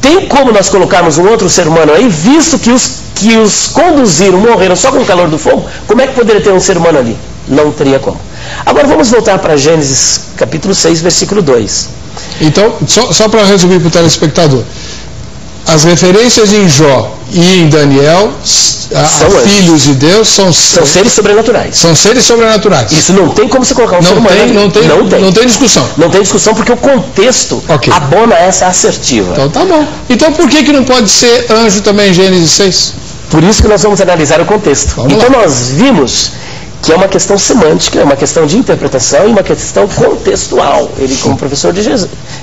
Tem como nós colocarmos um outro ser humano aí, visto que os conduziram, morreram só com o calor do fogo? Como é que poderia ter um ser humano ali? Não teria como. Agora vamos voltar para Gênesis capítulo 6, versículo 2. Então, só para resumir para o telespectador, as referências em Jó e em Daniel a filhos de Deus são seres sobrenaturais. São seres sobrenaturais. Isso não tem como você colocar um ser humano ali. Não tem discussão. Não tem discussão porque o contexto abona essa assertiva. Então tá bom. Então por que não pode ser anjo também em Gênesis 6? Por isso que nós vamos analisar o contexto. Então nós vimos que é uma questão semântica, é uma questão de interpretação e uma questão contextual. Ele, como professor de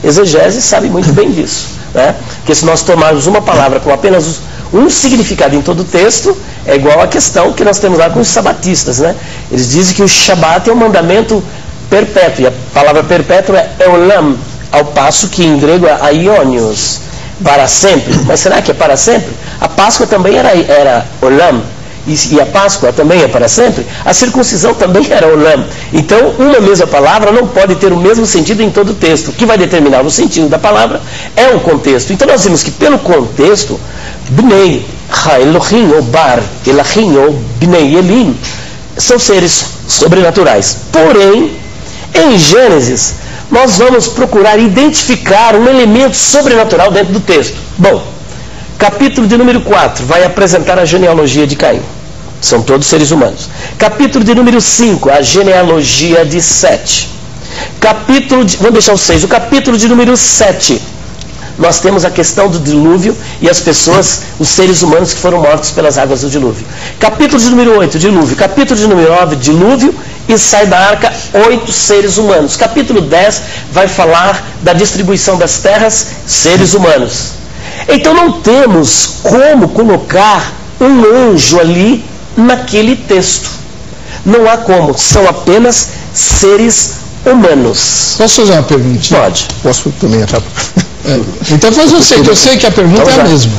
exegese, sabe muito bem disso. Né? Porque se nós tomarmos uma palavra com apenas um significado em todo o texto, é igual à questão que nós temos lá com os sabatistas. Né? Eles dizem que o Shabat é um mandamento perpétuo, e a palavra perpétuo é eolam, ao passo que em grego é aionios, para sempre. Mas será que é para sempre? A Páscoa também era olam, e a Páscoa também é para sempre. A circuncisão também era olam. Então, uma mesma palavra não pode ter o mesmo sentido em todo o texto. O que vai determinar o sentido da palavra é o contexto. Então, nós vimos que pelo contexto, Bnei Ha-Elohim, ou Bar Elahim, ou Bnei Elim, são seres sobrenaturais. Porém, em Gênesis, nós vamos procurar identificar um elemento sobrenatural dentro do texto. Bom, capítulo de número 4 vai apresentar a genealogia de Caim. São todos seres humanos. Capítulo de número 5, a genealogia de Sete. Vamos deixar o 6. O capítulo de número 7, nós temos a questão do dilúvio e as pessoas, os seres humanos que foram mortos pelas águas do dilúvio. Capítulo de número 8, dilúvio. Capítulo de número 9, dilúvio, e sai da arca 8 seres humanos. Capítulo 10 vai falar da distribuição das terras, seres humanos. Então não temos como colocar um anjo ali naquele texto. Não há como, são apenas seres humanos. Posso fazer uma perguntinha? Pode. Posso também entrar? Então faz você, que eu sei que a pergunta é a mesma.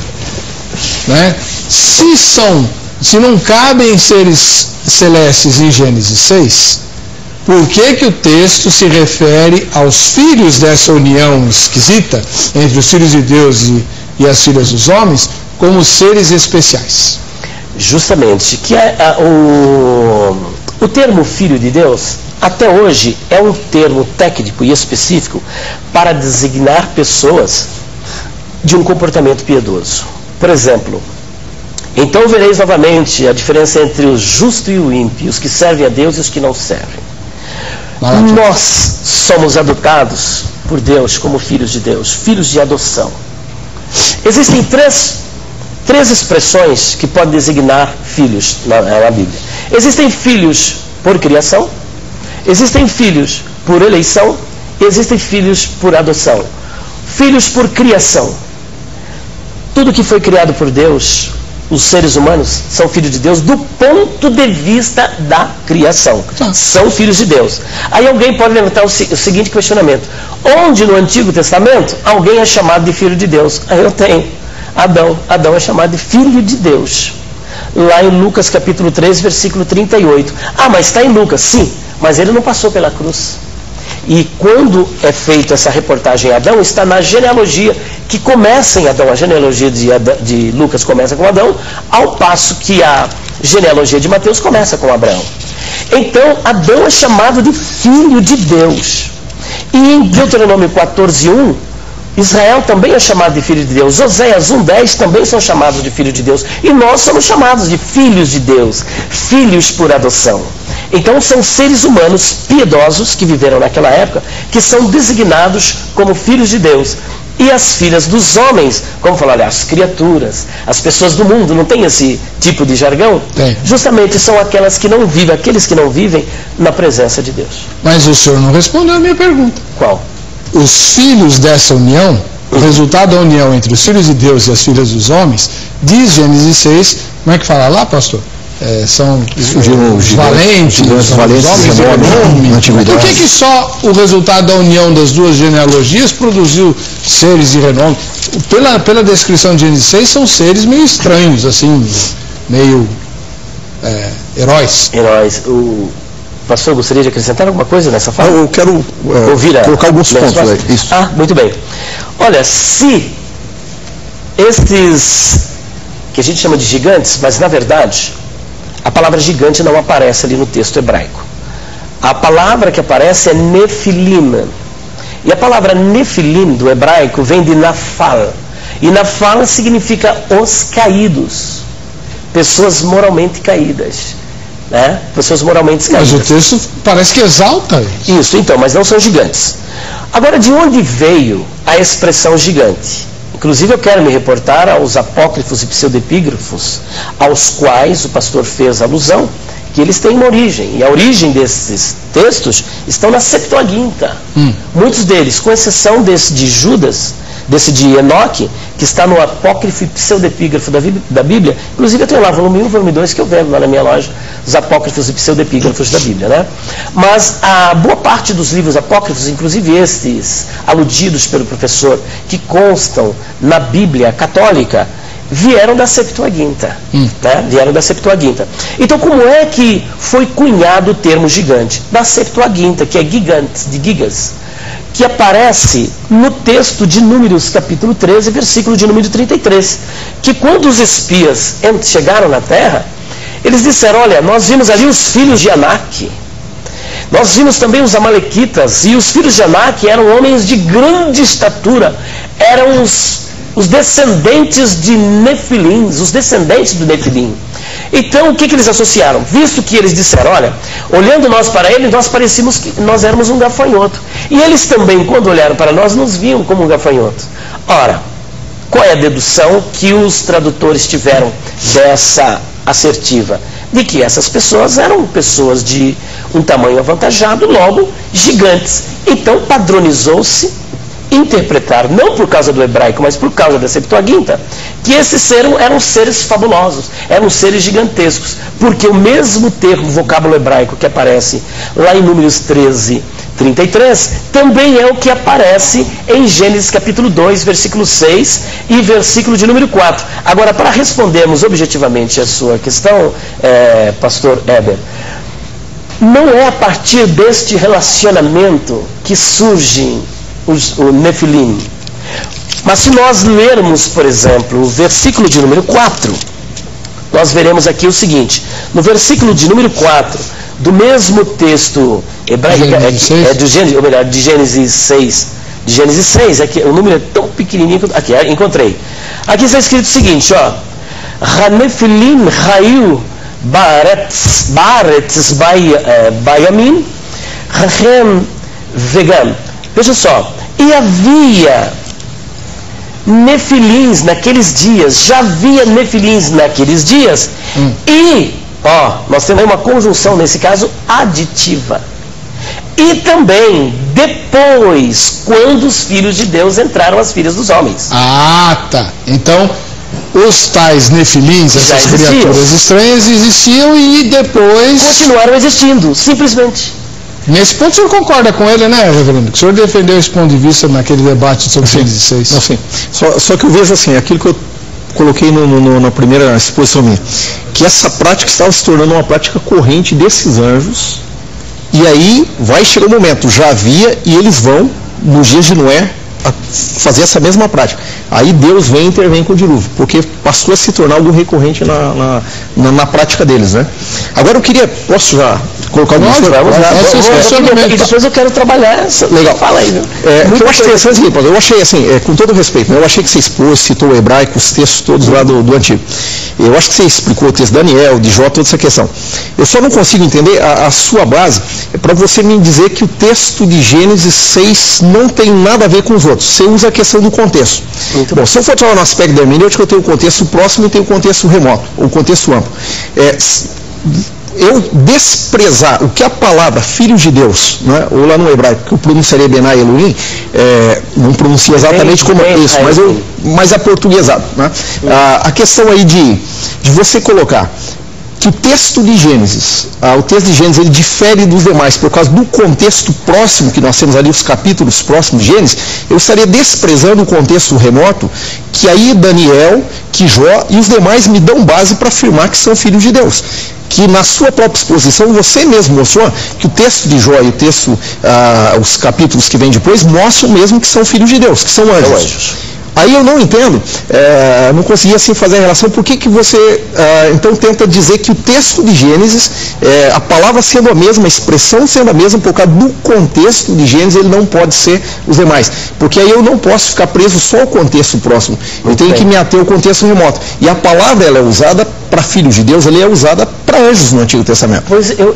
Né? Se não cabem seres celestes em Gênesis 6, por que o texto se refere aos filhos dessa união esquisita entre os filhos de Deus e as filhas dos homens como seres especiais? Justamente, que o termo filho de Deus, até hoje, é um termo técnico e específico para designar pessoas de um comportamento piedoso. Por exemplo, então vereis novamente a diferença entre o justo e o ímpio, os que servem a Deus e os que não servem. Nós somos adotados por Deus como filhos de Deus, filhos de adoção. Existem três expressões que podem designar filhos na Bíblia. Existem filhos por criação, existem filhos por eleição existem filhos por adoção, filhos por criação. Tudo que foi criado por Deus, os seres humanos são filhos de Deus do ponto de vista da criação. São filhos de Deus. Aí alguém pode levantar o seguinte questionamento: onde no Antigo Testamento alguém é chamado de filho de Deus? Aí eu tenho Adão. Adão é chamado de filho de Deus. Lá em Lucas capítulo 3, versículo 38. Ah, mas está em Lucas, sim, mas ele não passou pela cruz. E quando é feita essa reportagem em Adão, está na genealogia que começa em Adão. A genealogia de Lucas começa com Adão, ao passo que a genealogia de Mateus começa com Abraão. Então, Adão é chamado de filho de Deus. E em Deuteronômio 14:1, Israel também é chamado de filho de Deus. Oséias 1:10 também são chamados de filho de Deus. E nós somos chamados de filhos de Deus, filhos por adoção. Então são seres humanos piedosos que viveram naquela época, que são designados como filhos de Deus. E as filhas dos homens, como falar, as criaturas, as pessoas do mundo, não tem esse tipo de jargão? Tem. Justamente são aquelas que não vivem, aqueles que não vivem na presença de Deus. Mas o senhor não respondeu a minha pergunta. Qual? Os filhos dessa união, o resultado da união entre os filhos de Deus e as filhas dos homens, diz Gênesis 6, como é que fala lá, pastor? São os valentes, os homens enormes. Por que só o resultado da união das duas genealogias produziu seres de renome? Pela descrição de Gênesis 6, são seres meio estranhos, assim, meio heróis. Heróis. O pastor gostaria de acrescentar alguma coisa nessa fala? Eu quero colocar alguns pontos aí. Isso. Ah, muito bem. Olha, se estes, que a gente chama de gigantes, mas na verdade a palavra gigante não aparece ali no texto hebraico. A palavra que aparece é Nefilim. E a palavra Nefilim do hebraico vem de Nafal. E Nafal significa os caídos. Pessoas moralmente caídas. Né? Pessoas moralmente caídas. Mas o texto parece que exalta isso. Isso, então, mas não são gigantes. Agora, de onde veio a expressão gigante? Inclusive, eu quero me reportar aos apócrifos e pseudepígrafos, aos quais o pastor fez alusão, que eles têm uma origem. E a origem desses textos estão na Septuaginta. Muitos deles, com exceção desse de Judas, desse de Enoque, que está no apócrifo e pseudepígrafo da Bíblia. Inclusive, eu tenho lá volume 1 e volume 2 que eu vendo lá na minha loja, os apócrifos e pseudepígrafos da Bíblia, né? Mas a boa parte dos livros apócrifos, inclusive estes aludidos pelo professor, que constam na Bíblia católica, vieram da Septuaginta. Né? Vieram da Septuaginta. Então, como é que foi cunhado o termo gigante? Da Septuaginta, que é gigantes, de gigas, que aparece no texto de Números, capítulo 13, versículo de número 33, que quando os espias chegaram na terra, eles disseram: olha, nós vimos ali os filhos de Anak, nós vimos também os amalequitas, e os filhos de Anak eram homens de grande estatura, eram os descendentes de Nefilim, os descendentes do Nefilim. Então, o que eles associaram? Visto que eles disseram: olha, olhando nós para eles, nós parecíamos que nós éramos um gafanhoto. E eles também, quando olharam para nós, nos viam como um gafanhoto. Ora, qual é a dedução que os tradutores tiveram dessa assertiva? De que essas pessoas eram pessoas de um tamanho avantajado, logo gigantes. Então, padronizou-se interpretar, não por causa do hebraico, mas por causa da Septuaginta, que esses eram seres fabulosos, eram seres gigantescos, porque o mesmo termo, vocábulo hebraico que aparece lá em Números 13, 33, também é o que aparece em Gênesis capítulo 2, versículo 6 e versículo de número 4. Agora, para respondermos objetivamente a sua questão, pastor Eber, não é a partir deste relacionamento que surgem o Nefilim. Mas se nós lermos, por exemplo, o versículo de número 4, nós veremos aqui o seguinte: no versículo de número 4, do mesmo texto hebraico, de Gênesis 6, que o número é tão pequenininho, aqui, encontrei. Aqui está escrito o seguinte, ó: Hanefilim Hayu Baaretz Bayamin Hachem Vegam. Veja só, e havia nefilins naqueles dias, já havia nefilins naqueles dias, e, nós temos uma conjunção, nesse caso, aditiva. e também depois, quando os filhos de Deus entraram as filhas dos homens. Ah, tá. Então, os tais nefilins, essas criaturas estranhas, existiam e depois... continuaram existindo, simplesmente. Nesse ponto o senhor concorda com ele, né, reverendo? Que o senhor defendeu esse ponto de vista naquele debate sobre Gênesis 6. Não, sim. Só que eu vejo assim, aquilo que eu coloquei na primeira exposição minha, que essa prática estava se tornando uma prática corrente desses anjos, e aí vai chegar o momento, já havia, e eles vão, nos dias de Noé, a fazer essa mesma prática. Aí Deus vem e intervém com o dilúvio, porque passou a se tornar algo recorrente na prática deles, né? Agora eu queria, posso já colocar algumas coisas? E depois eu quero trabalhar. Legal. Fala aí, né? O que eu acho interessante, eu achei assim, com todo respeito, né, eu achei que você expôs, citou o hebraico, os textos todos lá do Antigo. Eu acho que você explicou o texto de Daniel, de Jó, toda essa questão. Eu só não consigo entender a sua base para você me dizer que o texto de Gênesis 6 não tem nada a ver com os outros. Você usa a questão do contexto. Muito bom. Se eu for falar no aspecto da hermenêutica, eu tenho o contexto próximo e tenho o contexto remoto, o contexto amplo. Eu desprezar o que a palavra filho de Deus, né, ou lá no hebraico, que eu pronunciaria Benai Elohim, não pronuncio exatamente como isso, mas aportuguesado. Né? A questão aí de você colocar que o texto de Gênesis, ele difere dos demais por causa do contexto próximo que nós temos ali, os capítulos próximos de Gênesis, eu estaria desprezando o contexto remoto, que aí Daniel, que Jó e os demais me dão base para afirmar que são filhos de Deus. Que na sua própria exposição você mesmo mostrou que o texto de Jó e o texto, os capítulos que vêm depois, mostram mesmo que são filhos de Deus, que são anjos. Aí eu não entendo, não consegui assim fazer a relação, por que você então tenta dizer que o texto de Gênesis, a palavra sendo a mesma, a expressão sendo a mesma, por causa do contexto de Gênesis, ele não pode ser os demais. Porque aí eu não posso ficar preso só ao contexto próximo, eu tenho que me ater ao contexto remoto. E a palavra ela é usada para filhos de Deus, ela é usada para anjos no Antigo Testamento. Pois eu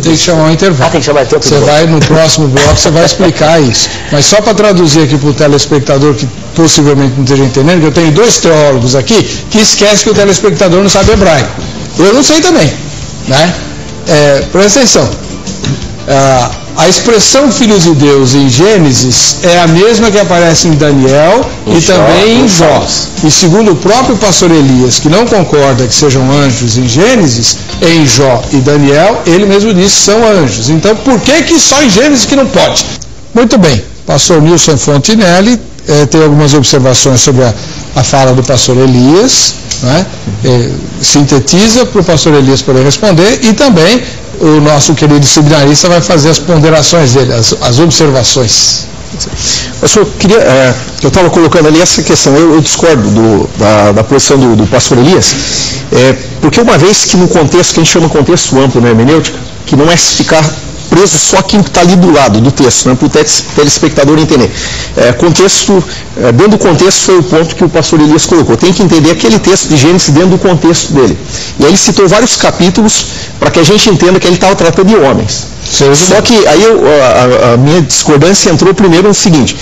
tenho que chamar um intervalo. Tem que chamar então. Você vai no próximo bloco, você vai explicar isso. Mas só para traduzir aqui para o telespectador que possivelmente não esteja entendendo, que eu tenho dois teólogos aqui que esquecem que o telespectador não sabe hebraico. Eu não sei também, né? Presta atenção. A expressão filhos de Deus em Gênesis é a mesma que aparece em Daniel e também em Jó. E segundo o próprio pastor Elias, que não concorda que sejam anjos em Gênesis, em Jó e Daniel, ele mesmo disse que são anjos. Então por que só em Gênesis que não pode? Muito bem, pastor Nilson Fontinelli tem algumas observações sobre a fala do pastor Elias, né? Sintetiza para o pastor Elias poder responder, e também o nosso querido seminarista vai fazer as ponderações dele, as observações. Eu estava colocando ali essa questão, eu discordo da posição do pastor Elias, porque uma vez que no contexto, que a gente chama de contexto amplo na hermenêutica, que não é ficar preso só aquilo que está ali do lado do texto, né, para o telespectador entender. Dentro do contexto foi o ponto que o pastor Elias colocou. Tem que entender aquele texto de Gênesis dentro do contexto dele. E aí ele citou vários capítulos para que a gente entenda que ele estava tratando de homens. Só que aí a minha discordância entrou primeiro no seguinte,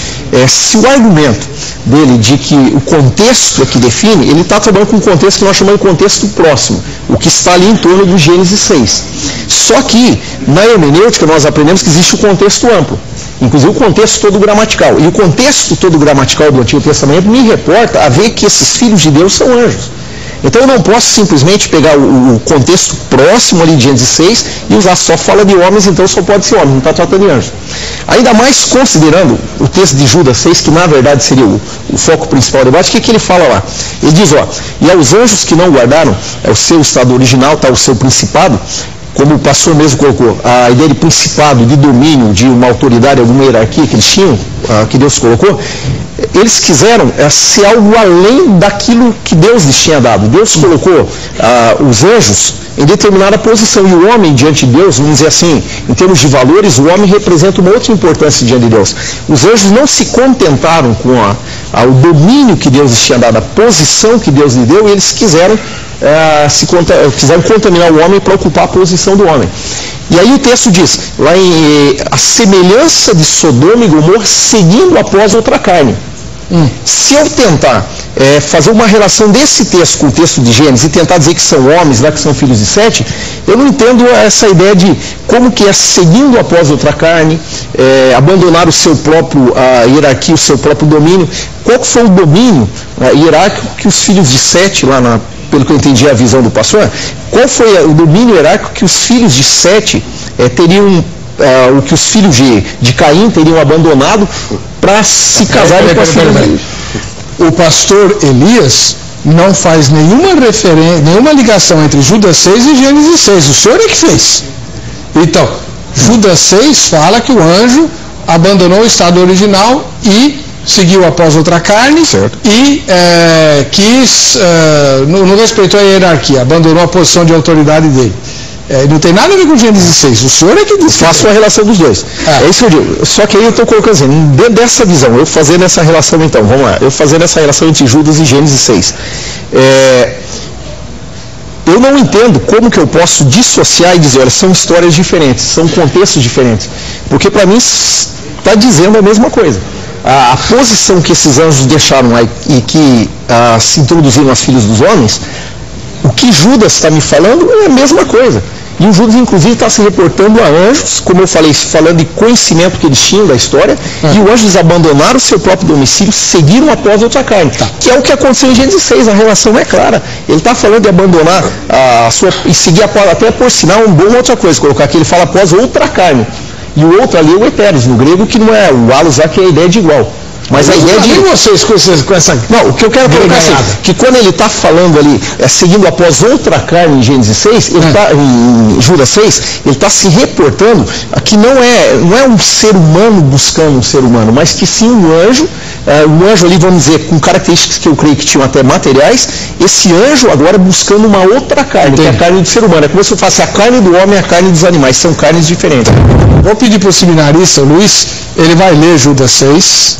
se o argumento dele de que o contexto é que define, ele está trabalhando com um contexto que nós chamamos de contexto próximo, o que está ali em torno do Gênesis 6. Só que na hermenêutica nós aprendemos que existe o contexto amplo, inclusive o contexto todo gramatical. E o contexto todo gramatical do Antigo Testamento me reporta a ver que esses filhos de Deus são anjos. Então eu não posso simplesmente pegar o contexto próximo ali de Gênesis 6 e usar só fala de homens, então só pode ser homem, não está tratando de anjos. Ainda mais considerando o texto de Judas 6, que na verdade seria o foco principal do debate, o que ele fala lá? Ele diz, e aos anjos que não guardaram, o seu estado original, está o seu principado, como o pastor mesmo colocou, a ideia de principado, de domínio, de uma autoridade, alguma hierarquia que eles tinham, que Deus colocou, eles quiseram ser algo além daquilo que Deus lhes tinha dado. Deus colocou os anjos em determinada posição, e o homem diante de Deus, vamos dizer assim, em termos de valores, o homem representa uma outra importância diante de Deus. Os anjos não se contentaram com o domínio que Deus lhes tinha dado, a posição que Deus lhe deu, e eles quiseram contaminar o homem para ocupar a posição do homem. E aí o texto diz, lá em a semelhança de Sodoma e Gomorra, seguindo após outra carne. Se eu tentar fazer uma relação desse texto com o texto de Gênesis e tentar dizer que são homens, lá que são filhos de Sete, eu não entendo essa ideia de como que é seguindo após outra carne, abandonar o seu próprio hierarquia, o seu próprio domínio. Qual foi o domínio hierárquico que os filhos de Sete, lá pelo que eu entendi a visão do pastor, qual foi o domínio hierárquico que os filhos de Sete teriam, o que os filhos de Caim teriam abandonado para se casarem com as filhas dele? O pastor Elias não faz nenhuma ligação entre Judas 6 e Gênesis 6. O senhor é que fez. Então, Judas 6 fala que o anjo abandonou o estado original e seguiu após outra carne, certo, e não respeitou a hierarquia, abandonou a posição de autoridade dele. Não tem nada a ver com Gênesis 6. O senhor é que diz. Faço a relação dos dois. É isso que eu digo. Só que aí eu estou colocando assim, dentro dessa visão, eu fazendo essa relação então, vamos lá, eu fazendo essa relação entre Judas e Gênesis 6. Eu não entendo como que eu posso dissociar e dizer, olha, são histórias diferentes, são contextos diferentes. Porque para mim está dizendo a mesma coisa. A posição que esses anjos deixaram lá e que se introduziram as filhas dos homens, o que Judas está me falando é a mesma coisa. E o Judas, inclusive, está se reportando a anjos, como eu falei, falando de conhecimento que eles tinham da história, e os anjos abandonaram o seu próprio domicílio, seguiram após outra carne, que é o que aconteceu em Gênesis 6, a relação é clara. Ele está falando de abandonar a sua, e seguir após, até por sinal, um bom outra coisa, colocar aqui, ele fala após outra carne. E o outro ali é o Eteros, no grego, que não é o alos, que é a ideia de igual. Mas a ideia de vocês com essa... Não, o que eu quero colocar assim, que quando ele está falando ali, seguindo após outra carne em Gênesis 6, ele tá, em Judas 6, ele está se reportando que não é um ser humano buscando um ser humano, mas que sim um anjo ali, vamos dizer, com características que eu creio que tinham até materiais, esse anjo agora buscando uma outra carne, que é a carne do ser humano. É como se eu fosse a carne do homem e a carne dos animais, são carnes diferentes. Vou pedir para o seminarista, Luiz, ele vai ler Judas 6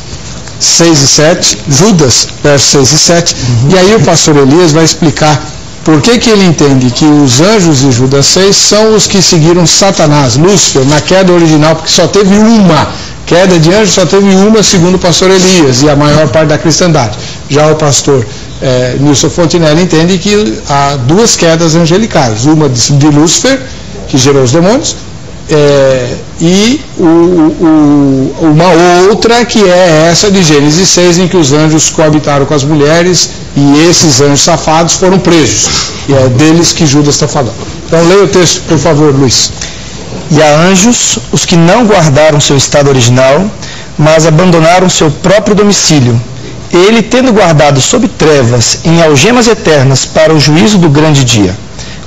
e 7, Judas, versos 6 e 7, e aí o pastor Elias vai explicar por que ele entende que os anjos de Judas 6 são os que seguiram Satanás, Lúcifer, na queda original, porque só teve uma queda de anjos, só teve uma, segundo o pastor Elias, e a maior parte da cristandade. Já o pastor Nilson Fontinelli entende que há duas quedas angelicais, uma de Lúcifer, que gerou os demônios, e uma outra que é essa de Gênesis 6, em que os anjos coabitaram com as mulheres e esses anjos safados foram presos. E é deles que Judas está falando. Então leia o texto, por favor, Luiz. E há anjos, os que não guardaram seu estado original, mas abandonaram seu próprio domicílio. Ele, tendo guardado sob trevas, em algemas eternas, para o juízo do grande dia,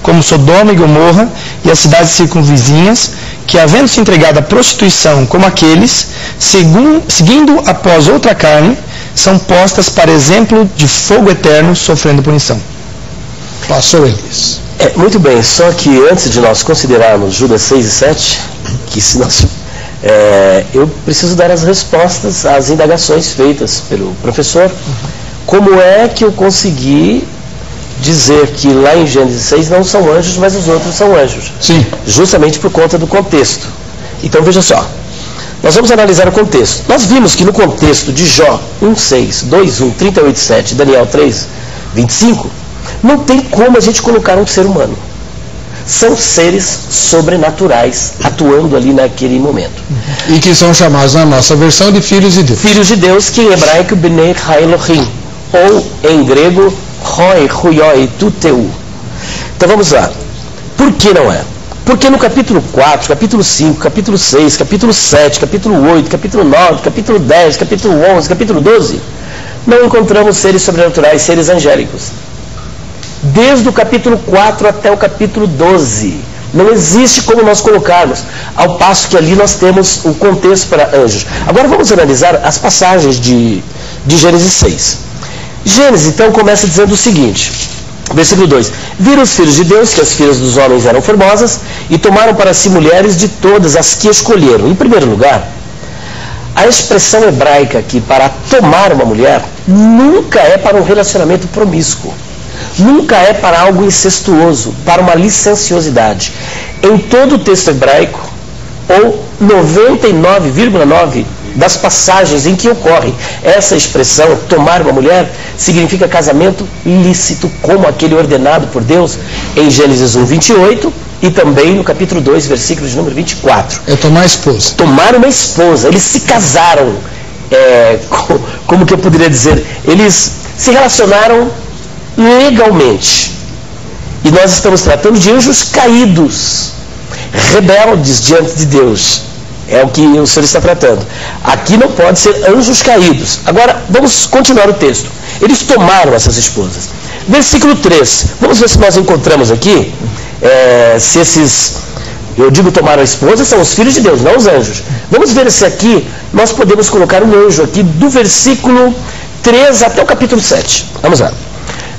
como Sodoma e Gomorra e as cidades circunvizinhas, que, havendo se entregado à prostituição como aqueles, seguindo após outra carne, são postas para exemplo de fogo eterno, sofrendo punição. Pastor Elias. Muito bem, só que antes de nós considerarmos Judas 6 e 7, que se nós, eu preciso dar as respostas às indagações feitas pelo professor. Como é que eu consegui dizer que lá em Gênesis 6 não são anjos, mas os outros são anjos? Sim. Justamente por conta do contexto. Então veja só, nós vamos analisar o contexto. Nós vimos que no contexto de Jó 1:6, 2:1, 38:7, Daniel 3:25, não tem como a gente colocar um ser humano. São seres sobrenaturais atuando ali naquele momento. E que são chamados na nossa versão de filhos de Deus. Filhos de Deus, que em hebraico Bnei Elohim, ou em grego Hoi, Huyoi, Tuteu. Então vamos lá. Por que não é? Porque no capítulo 4, capítulo 5, capítulo 6, capítulo 7, capítulo 8, capítulo 9, capítulo 10, capítulo 11, capítulo 12, não encontramos seres sobrenaturais, seres angélicos. Desde o capítulo 4 até o capítulo 12. Não existe como nós colocarmos, ao passo que ali nós temos o contexto para anjos. Agora vamos analisar as passagens de Gênesis 6. Gênesis, então, começa dizendo o seguinte, versículo 2. Viram os filhos de Deus que as filhas dos homens eram formosas e tomaram para si mulheres de todas as que escolheram. Em primeiro lugar, a expressão hebraica aqui para tomar uma mulher nunca é para um relacionamento promíscuo. Nunca é para algo incestuoso, para uma licenciosidade. Em todo o texto hebraico, ou 99,9% das passagens em que ocorre essa expressão, tomar uma mulher, significa casamento lícito, como aquele ordenado por Deus em Gênesis 1, 28 e também no capítulo 2, versículo de número 24. É tomar esposa. Tomar uma esposa, eles se casaram, como que eu poderia dizer, eles se relacionaram legalmente. E nós estamos tratando de anjos caídos, rebeldes diante de Deus. É o que o Senhor está tratando. Aqui não pode ser anjos caídos. Agora, vamos continuar o texto. Eles tomaram essas esposas. Versículo 3. Vamos ver se nós encontramos aqui, se esses, eu digo tomaram a esposa, são os filhos de Deus, não os anjos. Vamos ver se aqui nós podemos colocar um anjo aqui do versículo 3 até o capítulo 7. Vamos lá.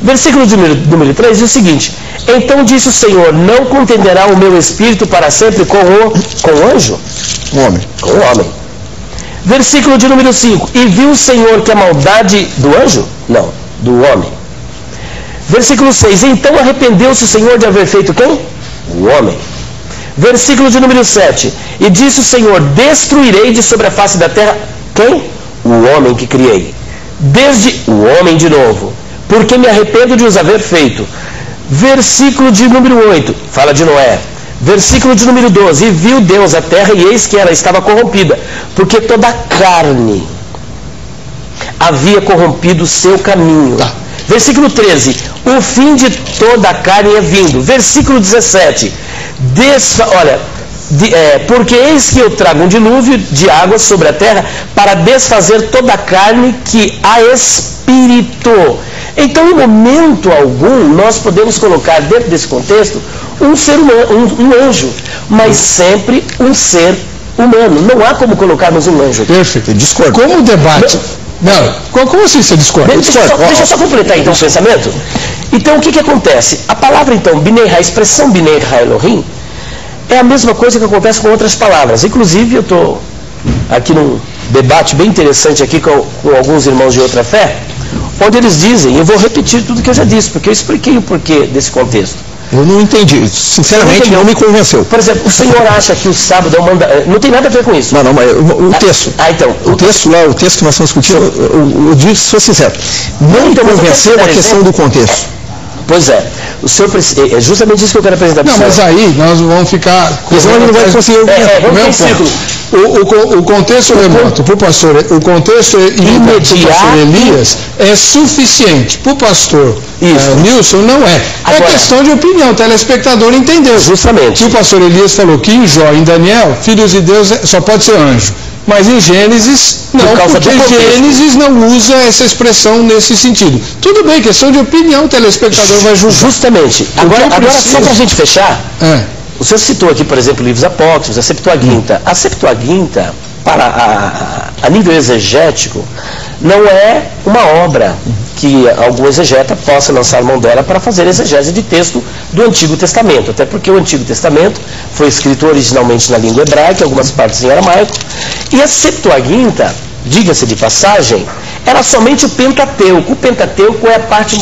Versículo de número 3 diz o seguinte: então disse o Senhor, não contenderá o meu espírito para sempre com o anjo? Um homem. Com o homem. Versículo de número 5, e viu o Senhor que a maldade do anjo? Não, do homem. Versículo 6, então arrependeu-se o Senhor de haver feito quem? O homem. Versículo de número 7, e disse o Senhor, destruirei de sobre a face da terra quem? O homem que criei. Desde o homem de novo, porque me arrependo de os haver feito. Versículo de número 8, fala de Noé. Versículo de número 12, e viu Deus a terra, e eis que ela estava corrompida, porque toda a carne havia corrompido o seu caminho. Tá. Versículo 13, o fim de toda a carne é vindo. Versículo 17, porque eis que eu trago um dilúvio de água sobre a terra para desfazer toda a carne que há espírito. Então, em momento algum, nós podemos colocar dentro desse contexto um ser humano, um anjo, mas sempre um ser humano. Não há como colocarmos um anjo aqui. Perfeito, discordo. Como o debate... Não, como assim você discorda? Deixa eu só completar então o pensamento. Então, o que acontece? A palavra, então, Binei, a expressão Binei Elohim, é a mesma coisa que acontece com outras palavras. Inclusive, eu estou aqui num debate bem interessante aqui com alguns irmãos de outra fé, onde eles dizem, eu vou repetir tudo que eu já disse, porque eu expliquei o porquê desse contexto. Eu não entendi, sinceramente não me convenceu. Por exemplo, o senhor acha que o sábado é um mandamento, não tem nada a ver com isso. Não, mas o texto, então, o texto que nós estamos discutindo, eu digo, sou sincero, não me convenceu a questão do contexto. Pois é, o senhor é justamente isso que eu quero apresentar para o senhor. Não, mas aí nós vamos ficar... Senão ele não vai conseguir o meu ponto. O contexto remoto para o pastor, o contexto imediato para o pastor Elias é suficiente. Para o pastor Nilson não é. Agora, é questão de opinião, o telespectador entendeu. Justamente. Que o pastor Elias falou que em Jó, em Daniel, filhos de Deus só pode ser anjo. Mas em Gênesis, não, porque Gênesis não usa essa expressão nesse sentido. Tudo bem, questão de opinião, o telespectador vai julgar. Justamente. Agora só para a gente fechar, o senhor citou aqui, por exemplo, livros apócrifos, a Septuaginta. A Septuaginta, a nível exegético, não é uma obra que algum exegeta possa lançar mão dela para fazer exegese de texto do Antigo Testamento, até porque o Antigo Testamento foi escrito originalmente na língua hebraica, algumas partes em aramaico, e a Septuaginta, diga-se de passagem, era somente o Pentateuco. O Pentateuco é a parte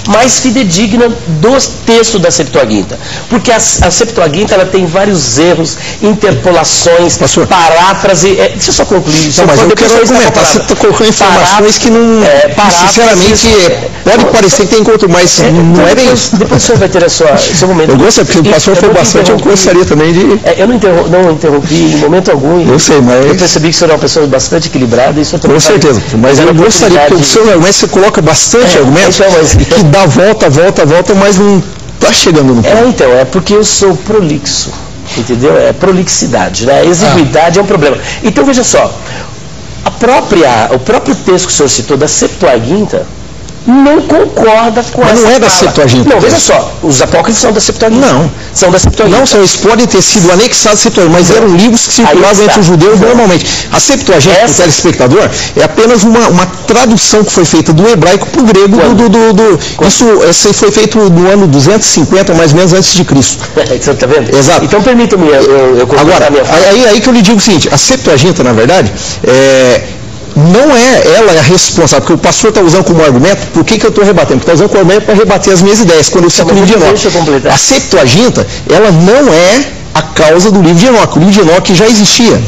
mais fidedigna do texto da Septuaginta, porque a Septuaginta ela tem vários erros, interpolações, paráfrase. Deixa eu só concluir. Não, mas eu quero argumentar, você está colocando informações que não, sinceramente, pode parecer que tem encontro, mas não é bem isso. Depois o senhor vai ter seu momento. Eu gosto, porque o pastor foi bastante, eu gostaria também de... Eu não interrompi em momento algum. Eu sei, mas... Eu percebi que o senhor é uma pessoa bastante equilibrada. Isso com certeza, mas eu gostaria, porque o seu argumento, você coloca bastante argumentos que dá volta, mas não está chegando no ponto. Então, é porque eu sou prolixo, entendeu? É prolixidade, né? A exiguidade é um problema. Então, veja só, o próprio texto que o senhor citou da Septuaginta não concorda com essa Mas não é da Septuaginta. Não, veja só, os apócrifos são da Septuaginta. Não. São da Septuaginta. Não, eles podem ter sido anexados à Septuaginta, mas eram livros que circulavam entre os judeus normalmente. A Septuaginta, para o telespectador, é apenas uma tradução que foi feita do hebraico para o grego. Isso foi feito no ano 250, mais ou menos, antes de Cristo. Você está vendo? Exato. Então, permita-me eu agora, a minha fala. Aí que eu lhe digo o seguinte, a Septuaginta, na verdade, não é ela a responsável, porque o pastor está usando como argumento, por que eu estou rebatendo? Porque está usando como argumento para rebater as minhas ideias, quando eu cito o livro de Enoque. A Septuaginta, ela não é a causa do livro de Enoque. O livro de Enoque já existia.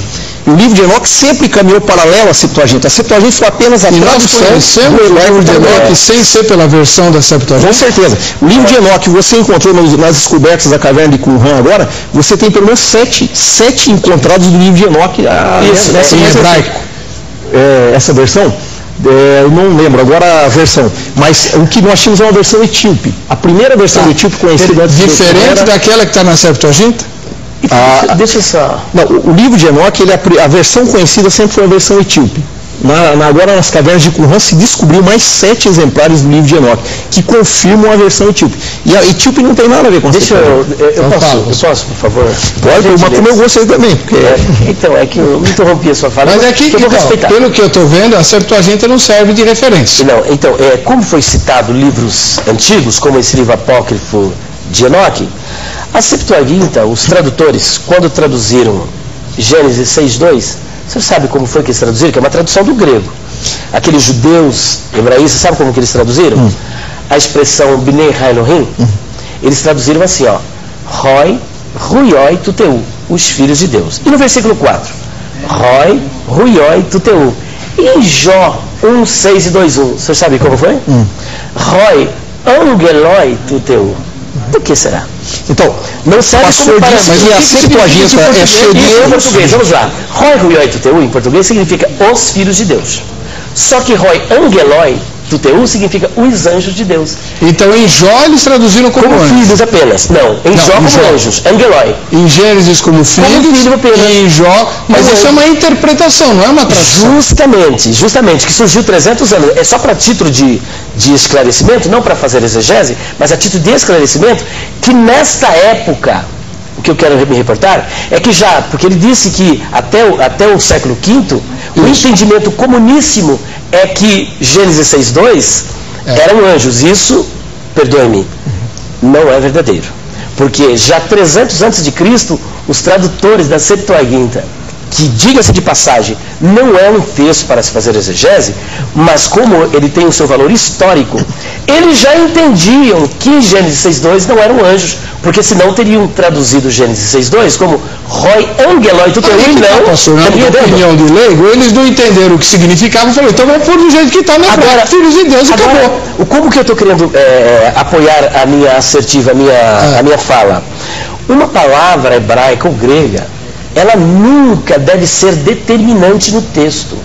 O livro de Enoque sempre caminhou paralelo à Septuaginta. A Septuaginta foi apenas a tradução. Nós conhecemos o livro de Enoque sem ser pela versão da Septuaginta? Com certeza. O livro de Enoque, você encontrou nas descobertas da caverna de Qumran agora, você tem pelo menos sete encontrados do livro de Enoque. Isso, em hebraico. Essa versão? Eu não lembro agora a versão, mas o que nós tínhamos é uma versão etíope. A primeira versão etíope conhecida antes diferente daquela que está na Septuaginta? Deixa só. Não, o livro de Enoque, a versão conhecida sempre foi a versão etíope. Agora nas cavernas de Qumran se descobriu mais 7 exemplares do livro de Enoque que confirmam a versão etíope. E a etíope não tem nada a ver com isso. Eu posso, por favor? Pode, mas como eu gostei também. Porque... Então, é que eu me interrompi a sua fala. Mas é que pelo que eu estou vendo, a Septuaginta não serve de referência. Não, então, como foi citado livros antigos, como esse livro apócrifo de Enoque, a Septuaginta, os tradutores, quando traduziram Gênesis 6:2, você sabe como foi que eles traduziram? Que é uma tradução do grego. Aqueles judeus hebraístas, sabe como que eles traduziram? A expressão Bnei Elohim, eles traduziram assim, ó, Roi, Ruioi, Tuteu, os filhos de Deus. E no versículo 4, Roi, Ruioi, Tuteu. E em Jó 1:6 e 2:1, você sabe como foi? Roi, Angeloi, Tuteu. Do que será? Então, não serve como para mas a Septuaginta é cheia de em português, vamos lá. Roi Ruioi Tuteu em português significa os filhos de Deus. Só que Roi Angeloi Tuteu significa os anjos de Deus. Então em Jó eles traduziram como anjos. Filhos apenas. Não, em Jó como anjos, Angeloi. Em Gênesis como filhos, e em Jó, mas isso é uma interpretação, não é uma tradução. Justamente, que surgiu 300 anos. É só para título de esclarecimento, não para fazer exegese, mas a título de esclarecimento, que nesta época, o que eu quero me reportar, é que já, porque ele disse que até o século V, o entendimento comuníssimo é que Gênesis 6:2 eram anjos. Isso, perdoe-me, não é verdadeiro. Porque já 300 antes de Cristo, os tradutores da Septuaginta, que, diga-se de passagem, não é um texto para se fazer exegese, mas como ele tem o seu valor histórico, eles já entendiam que Gênesis 6:2 não eram anjos, porque senão teriam traduzido Gênesis 6:2 como Roi Angeloi Tuteu e não. Pastor, na opinião de leigo, eles não entenderam o que significava, falaram, então vamos pôr do jeito que está, né? Agora, filhos de Deus, acabou. Como que eu estou querendo apoiar a minha assertiva, a minha fala? Uma palavra hebraica ou grega, ela nunca deve ser determinante no texto.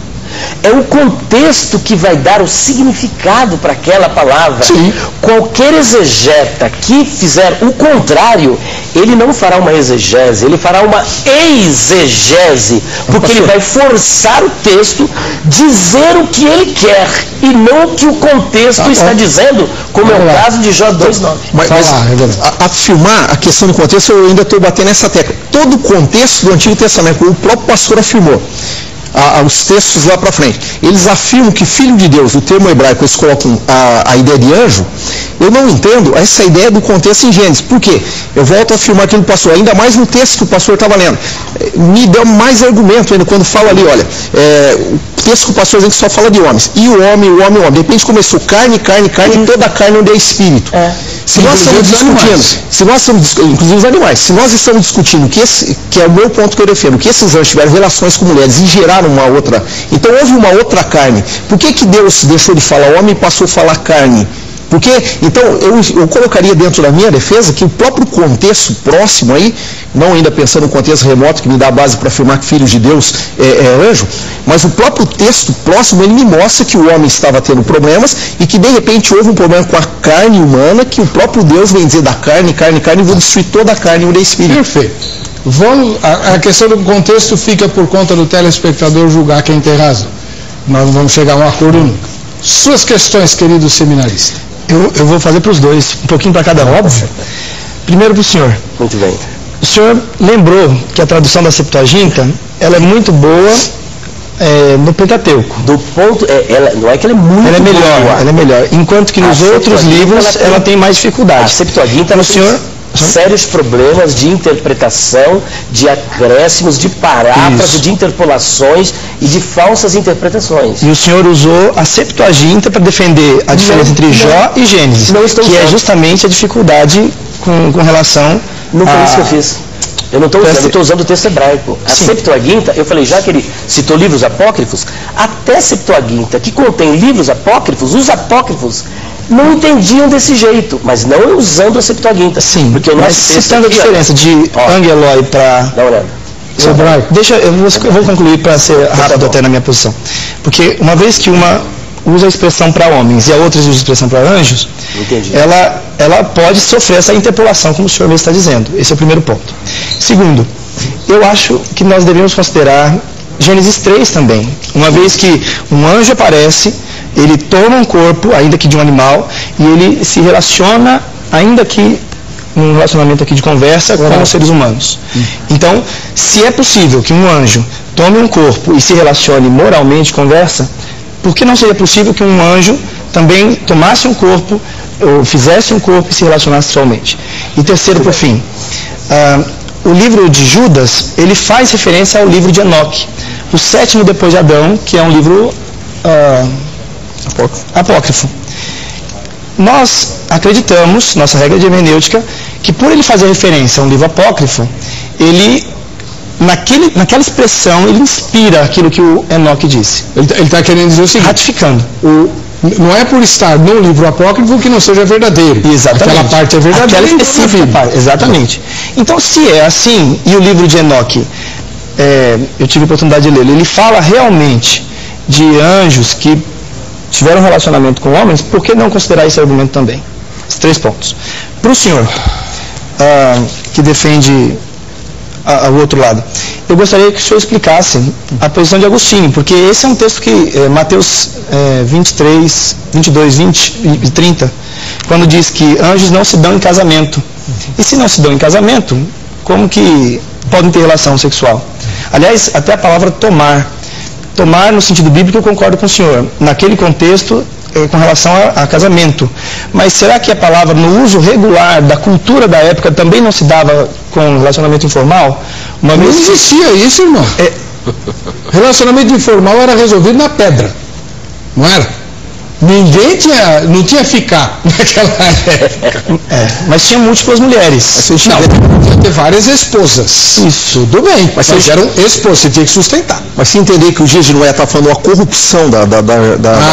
É o contexto que vai dar o significado para aquela palavra. Sim. Qualquer exegeta que fizer o contrário, ele não fará uma exegese, ele fará uma exegese, porque ele vai forçar o texto, dizer o que ele quer e não o que o contexto está dizendo, como é o caso de Jó 2:9. Mas afirmar a questão do contexto, eu ainda estou batendo nessa tecla. Todo o contexto do Antigo Testamento, o próprio pastor afirmou, os textos lá para frente, eles afirmam que filho de Deus, o termo hebraico, eles colocam a ideia de anjo. Eu não entendo essa ideia do contexto em Gênesis. Por quê? Eu volto a afirmar aquilo que o pastor, ainda mais no texto que o pastor estava lendo, me deu mais argumento ainda quando fala ali, olha, o texto que o pastor dizendo que só fala de homens, e o homem, de repente começou carne, e toda a carne onde é espírito. Se nós estamos discutindo, inclusive os animais, se nós estamos discutindo que é o meu ponto que eu defendo, que esses anjos tiveram relações com mulheres e geraram uma outra, então houve uma outra carne. Por que Deus deixou de falar homem e passou a falar carne? Porque, então, eu colocaria dentro da minha defesa que o próprio contexto próximo aí, não ainda pensando no contexto remoto que me dá a base para afirmar que filhos de Deus é anjo, mas o próprio texto próximo, ele me mostra que o homem estava tendo problemas e que de repente houve um problema com a carne humana, que o próprio Deus vem dizer da carne, e vou destruir toda a carne e o espírito. Perfeito. A questão do contexto fica por conta do telespectador julgar quem tem razão. Nós não vamos chegar a um acordo nunca. Suas questões, querido seminarista. Eu vou fazer para os dois, um pouquinho para cada, óbvio. Primeiro para o senhor. Muito bem. O senhor lembrou que a tradução da Septuaginta, ela é muito boa no Pentateuco. Do ponto, não é que ela é muito boa. Ela é melhor. Enquanto que nos outros livros ela tem mais dificuldade. A Septuaginta, o senhor sérios problemas de interpretação, de acréscimos, de paráfrase, de interpolações e de falsas interpretações. E o senhor usou a Septuaginta para defender a diferença entre Jó e Gênesis, que é justamente a dificuldade com relação Não foi isso que eu fiz. Eu não estou usando, eu estou usando o texto hebraico. A Septuaginta, eu falei, já que ele citou livros apócrifos, até Septuaginta, que contém livros apócrifos, os apócrifos não entendiam desse jeito, mas não usando a Septuaginta. Sim, porque o mas citando a diferença de angeloi para... Dá uma olhada. Deixa, eu vou concluir para ser rápido até na minha posição. Porque uma vez que uma usa a expressão para homens e a outra usa a expressão para anjos, ela pode sofrer essa interpolação, como o senhor mesmo está dizendo. Esse é o primeiro ponto. Segundo, eu acho que nós devemos considerar Gênesis 3 também. Uma vez que um anjo aparece, ele toma um corpo, ainda que de um animal, e ele se relaciona, ainda que um relacionamento aqui de conversa, com os seres humanos. Então, se é possível que um anjo tome um corpo e se relacione moralmente, conversa, por que não seria possível que um anjo também tomasse um corpo, ou fizesse um corpo e se relacionasse sexualmente? E terceiro, por fim, o livro de Judas, ele faz referência ao livro de Enoque, o sétimo depois de Adão, que é um livro apócrifo. Nós acreditamos, nossa regra de hermenêutica, que por ele fazer referência a um livro apócrifo, ele, naquela expressão, ele inspira aquilo que o Enoque disse. Ele está querendo dizer o seguinte: ratificando. Não é por estar no livro apócrifo que não seja verdadeiro. Exatamente. Aquela parte é verdadeira. Aquela específica parte, exatamente. Então, se é assim, e o livro de Enoque, eu tive a oportunidade de ler, ele fala realmente de anjos que tiveram relacionamento com homens, por que não considerar esse argumento também? Esses 3 pontos. Para o senhor, que defende o outro lado, eu gostaria que o senhor explicasse a posição de Agostinho, porque esse é um texto que Mateus 23, 22, 20 e 30, quando diz que anjos não se dão em casamento. E se não se dão em casamento, como que podem ter relação sexual? Aliás, até a palavra tomar no sentido bíblico, eu concordo com o senhor. Naquele contexto, com relação a casamento. Mas será que a palavra, no uso regular da cultura da época, também não se dava com relacionamento informal? Não existia isso, irmão. Relacionamento informal era resolvido na pedra. Não era? Não tinha ficar naquela época. Mas tinha múltiplas mulheres. Não, tinha ter várias esposas. Isso. Tudo bem, mas eram esposas, você tinha que sustentar. Mas se entender que o dias de Noé está falando a corrupção da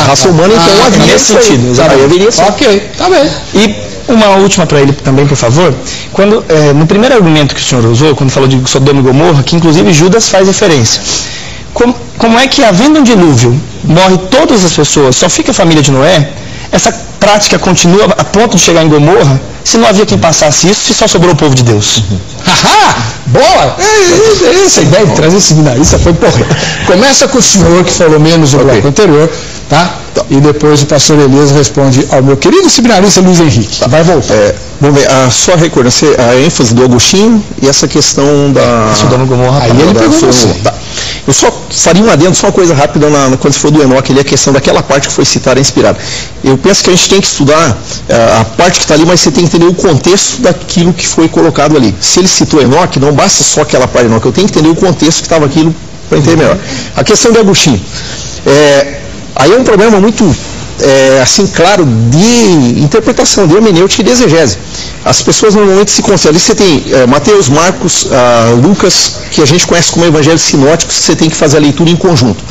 raça humana, então havia nesse sentido. Ok, tá bem. E uma última para ele também, por favor. Quando, no primeiro argumento que o senhor usou, quando falou de Sodoma e Gomorra, que inclusive Judas faz referência. Como é que, havendo um dilúvio, morre todas as pessoas, só fica a família de Noé? Essa prática continua a ponto de chegar em Gomorra, se não havia quem passasse isso, se só sobrou o povo de Deus? Haha! Boa! Essa ideia de trazer seminarista foi porra. Começa com o senhor, que falou menos no bloco anterior, tá? E depois o pastor Elias responde ao meu querido seminarista Luiz Henrique. Vai voltar. Vamos ver, só recordar a ênfase do Agostinho e essa questão da Sodoma e Gomorra. Aí ele pegou você. Eu só faria um adendo, só uma coisa rápida, quando você falou do Enoque, ali a questão daquela parte que foi citada e inspirada. Eu penso que a gente tem que estudar a parte que está ali, mas você tem que entender o contexto daquilo que foi colocado ali. Se ele citou Enoque, não basta só aquela parte de Enoque, eu tenho que entender o contexto que estava aquilo para entender melhor. A questão de Agostinho. Aí é um problema muito, assim, claro, de interpretação, de hermenêutica e de exegese. As pessoas normalmente se concentram. Ali você tem Mateus, Marcos, Lucas, que a gente conhece como evangelhos sinóticos, que você tem que fazer a leitura em conjunto.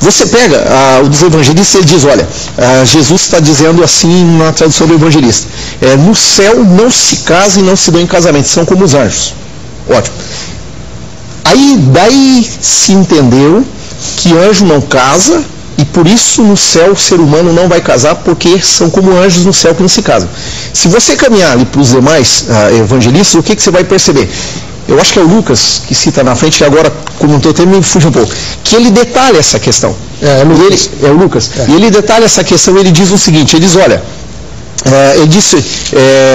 Você pega o dos evangelistas e ele diz, olha, Jesus está dizendo assim na tradução do evangelista, no céu não se casa e não se dão em casamento, são como os anjos. Ótimo. Aí daí se entendeu que anjo não casa, e por isso no céu o ser humano não vai casar, porque são como anjos no céu que não se casam. Se você caminhar ali para os demais evangelistas, o que você vai perceber? Eu acho que é o Lucas que cita na frente, que agora, como um termo, me fuge um pouco, que ele detalha essa questão. É o Lucas. E ele detalha essa questão, ele diz o seguinte, ele diz, olha, ele disse,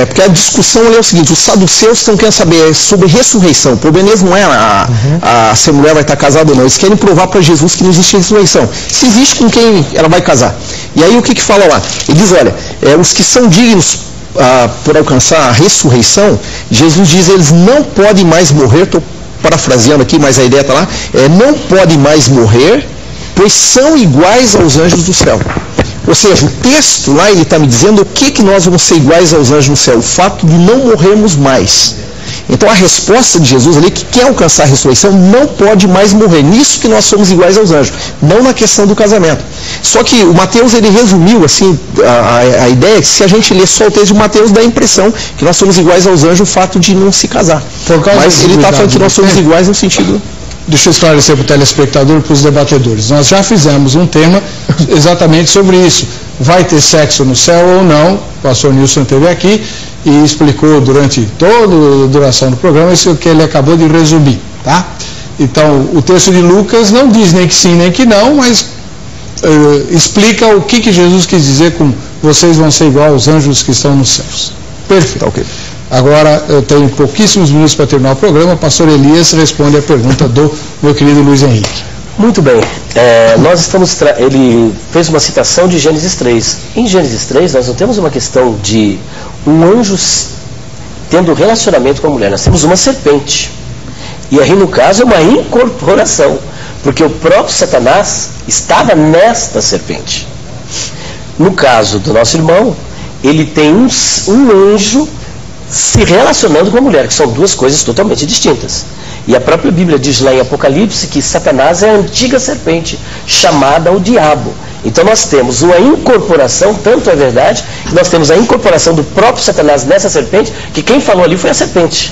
porque a discussão ali é o seguinte, os saduceus estão querendo saber sobre ressurreição. O problema deles não é se a mulher vai estar casada ou não, eles querem provar para Jesus que não existe ressurreição. Se existe, com quem ela vai casar? E aí o que fala lá? Ele diz, olha, os que são dignos por alcançar a ressurreição, Jesus diz, eles não podem mais morrer, estou parafraseando aqui, mas a ideia está lá, não podem mais morrer, pois são iguais aos anjos do céu. Ou seja, o texto lá, ele está me dizendo o que nós vamos ser iguais aos anjos no céu, o fato de não morrermos mais. Então a resposta de Jesus ali, que quer alcançar a ressurreição, não pode mais morrer. Nisso que nós somos iguais aos anjos, não na questão do casamento. Só que o Mateus, ele resumiu assim, a ideia que se a gente ler só o texto de Mateus, dá a impressão que nós somos iguais aos anjos, o fato de não se casar. Mas ele está falando que nós somos iguais no sentido... Deixa eu esclarecer para o telespectador e para os debatedores. Nós já fizemos um tema exatamente sobre isso. Vai ter sexo no céu ou não? O pastor Nilson esteve aqui e explicou durante toda a duração do programa isso que ele acabou de resumir, tá? Então, o texto de Lucas não diz nem que sim nem que não, mas explica o que Jesus quis dizer com vocês vão ser igual aos anjos que estão nos céus. Perfeito. Ok. Agora, eu tenho pouquíssimos minutos para terminar o programa. O pastor Elias responde a pergunta do meu querido Luiz Henrique. Muito bem. Ele fez uma citação de Gênesis 3. Em Gênesis 3, nós não temos uma questão de um anjo tendo relacionamento com a mulher. Nós temos uma serpente. E aí, no caso, é uma incorporação. Porque o próprio Satanás estava nesta serpente. No caso do nosso irmão, ele tem um anjo se relacionando com a mulher, que são duas coisas totalmente distintas. E a própria Bíblia diz lá em Apocalipse que Satanás é a antiga serpente, chamada o diabo. Então nós temos uma incorporação, tanto é verdade, que nós temos a incorporação do próprio Satanás nessa serpente, que quem falou ali foi a serpente.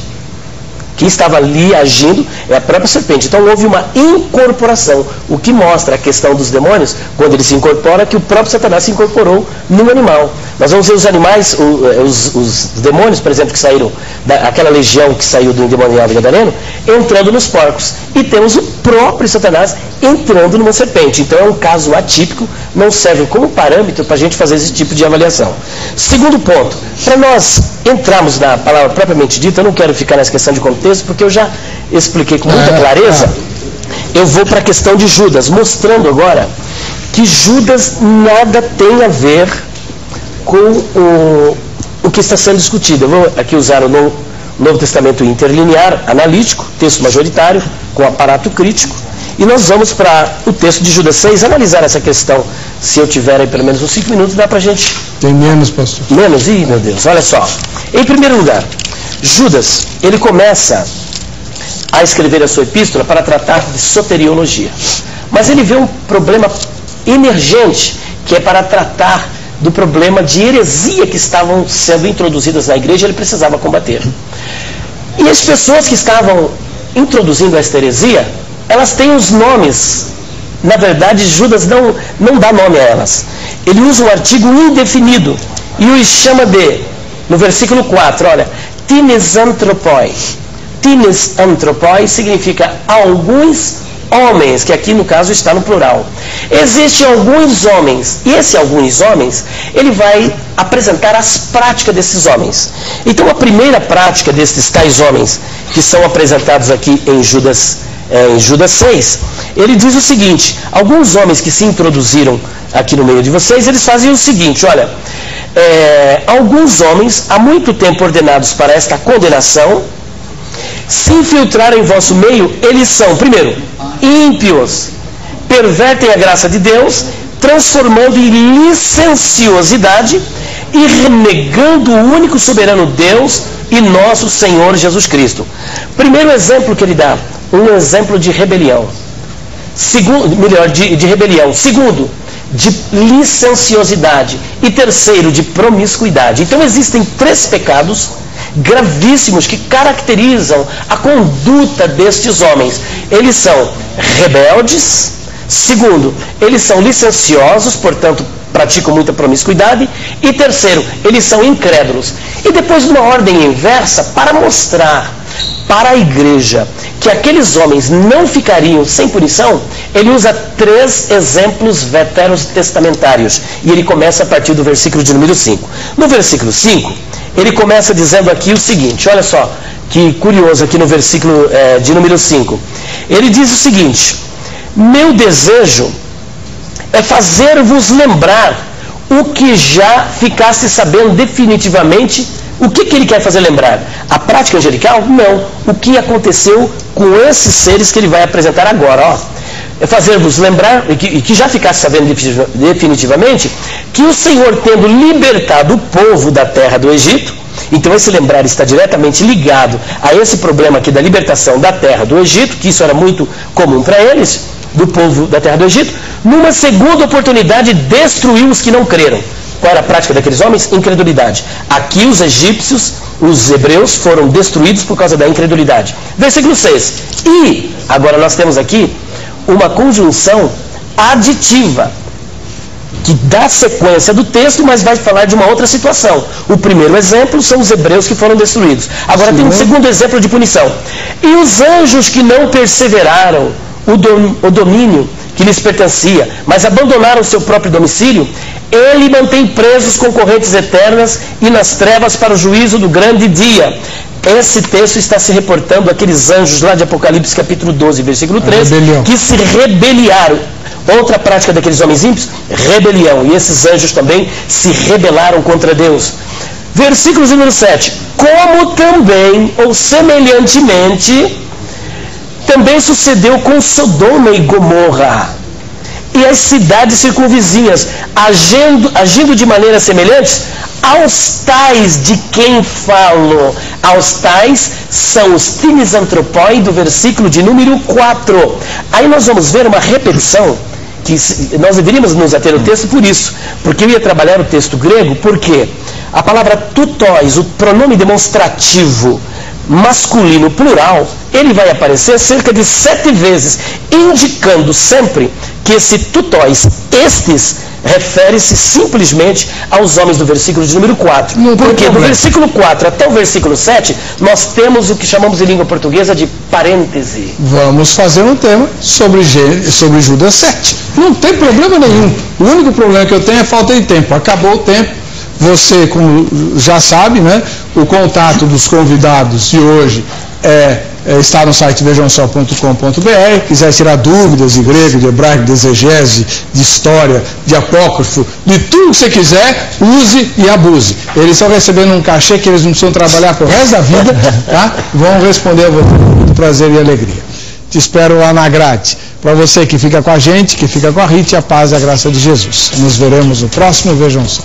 Quem estava ali agindo é a própria serpente. Então houve uma incorporação, o que mostra a questão dos demônios, quando ele se incorpora, que o próprio Satanás se incorporou num animal. Nós vamos ver os animais, os demônios, por exemplo, que saíram, aquela legião que saiu do endemoniado gadareno, entrando nos porcos. E temos o próprio Satanás entrando numa serpente. Então é um caso atípico, não serve como parâmetro para a gente fazer esse tipo de avaliação. Segundo ponto, para nós entrarmos na palavra propriamente dita, eu não quero ficar nessa questão de contexto, porque eu já expliquei com muita clareza. Eu vou para a questão de Judas, mostrando agora que Judas nada tem a ver com o que está sendo discutido. Eu vou aqui usar o Novo Testamento interlinear, analítico, texto majoritário, com aparato crítico, e nós vamos para o texto de Judas 6, analisar essa questão. Se eu tiver aí pelo menos uns 5 minutos, dá para a gente... Tem menos, pastor. Menos? Ih, meu Deus, olha só. Em primeiro lugar, Judas, ele começa a escrever a sua epístola para tratar de soteriologia. Mas ele vê um problema emergente, que é para tratar do problema de heresia que estavam sendo introduzidas na igreja, ele precisava combater. E as pessoas que estavam introduzindo esta heresia, elas têm os nomes. Na verdade, Judas não dá nome a elas. Ele usa um artigo indefinido e os chama de, no versículo 4, olha, Tines Anthropoi. Tines Anthropoi significa alguns homens, que aqui no caso está no plural. Existem alguns homens, e esse alguns homens, ele vai apresentar as práticas desses homens. Então a primeira prática desses tais homens, que são apresentados aqui em Judas 6, ele diz o seguinte: alguns homens que se introduziram aqui no meio de vocês, eles fazem o seguinte, olha, alguns homens, há muito tempo ordenados para esta condenação, se infiltraram em vosso meio, eles são, primeiro, ímpios, pervertem a graça de Deus, transformando em licenciosidade e renegando o único soberano Deus e nosso Senhor Jesus Cristo. Primeiro exemplo que ele dá, um exemplo de rebelião. De rebelião. Segundo, de licenciosidade. E terceiro, de promiscuidade. Então existem 3 pecados gravíssimos que caracterizam a conduta destes homens. Eles são rebeldes. Segundo, eles são licenciosos, portanto praticam muita promiscuidade. E terceiro, eles são incrédulos. E depois, numa ordem inversa, para mostrar para a igreja que aqueles homens não ficariam sem punição, ele usa 3 exemplos veterotestamentários. E ele começa a partir do versículo de número 5. No versículo 5, ele começa dizendo aqui o seguinte, olha só, que curioso aqui no versículo de número 5. Ele diz o seguinte: meu desejo é fazer-vos lembrar o que já ficaste sabendo definitivamente. O que ele quer fazer lembrar? A prática angelical? Não. O que aconteceu com esses seres que ele vai apresentar agora? Ó. É fazer-vos lembrar, e que já ficasse sabendo definitivamente, que o Senhor, tendo libertado o povo da terra do Egito Então esse lembrar está diretamente ligado a esse problema aqui da libertação da terra do Egito, que isso era muito comum para eles, do povo da terra do Egito. Numa segunda oportunidade, destruiu os que não creram. Qual era a prática daqueles homens? Incredulidade. Aqui os egípcios, os hebreus, foram destruídos por causa da incredulidade. Versículo 6. E, agora nós temos aqui uma conjunção aditiva, que dá sequência do texto, mas vai falar de uma outra situação. O primeiro exemplo são os hebreus que foram destruídos. Agora tem um segundo exemplo de punição. E os anjos que não perseveraram o domínio que lhes pertencia, mas abandonaram seu próprio domicílio, ele mantém presos com correntes eternas e nas trevas para o juízo do grande dia. Esse texto está se reportando àqueles anjos lá de Apocalipse capítulo 12, versículo 3, que se rebeliaram. Outra prática daqueles homens ímpios, rebelião. E esses anjos também se rebelaram contra Deus. Versículo número 7. Como também, ou semelhantemente, também sucedeu com Sodoma e Gomorra e as cidades circunvizinhas, agindo de maneira semelhante aos tais de quem falo. Aos tais são os times antropoi do versículo de número 4. Aí nós vamos ver uma repetição, que nós deveríamos nos ater ao texto por isso, porque eu ia trabalhar o texto grego, porque a palavra tutóis, o pronome demonstrativo masculino plural, ele vai aparecer cerca de 7 vezes, indicando sempre que esse tutóis, estes, refere-se simplesmente aos homens do versículo de número 4. Porque do versículo 4 até o versículo 7, nós temos o que chamamos em língua portuguesa de parêntese. Vamos fazer um tema sobre Judas 7. Não tem problema nenhum. O único problema que eu tenho é falta de tempo. Acabou o tempo. Você, como já sabe, né, o contato dos convidados de hoje está no site vejamsó.com.br. Quiser tirar dúvidas de grego, de hebraico, de exegese, de história, de apócrifo, de tudo que você quiser, use e abuse. Eles estão recebendo um cachê que eles não precisam trabalhar pro resto da vida, tá? Vão responder a você com muito prazer e alegria. Te espero lá na grade. Para você que fica com a gente, que fica com a Rit, a paz e a graça de Jesus. Nos veremos no próximo Vejam Só.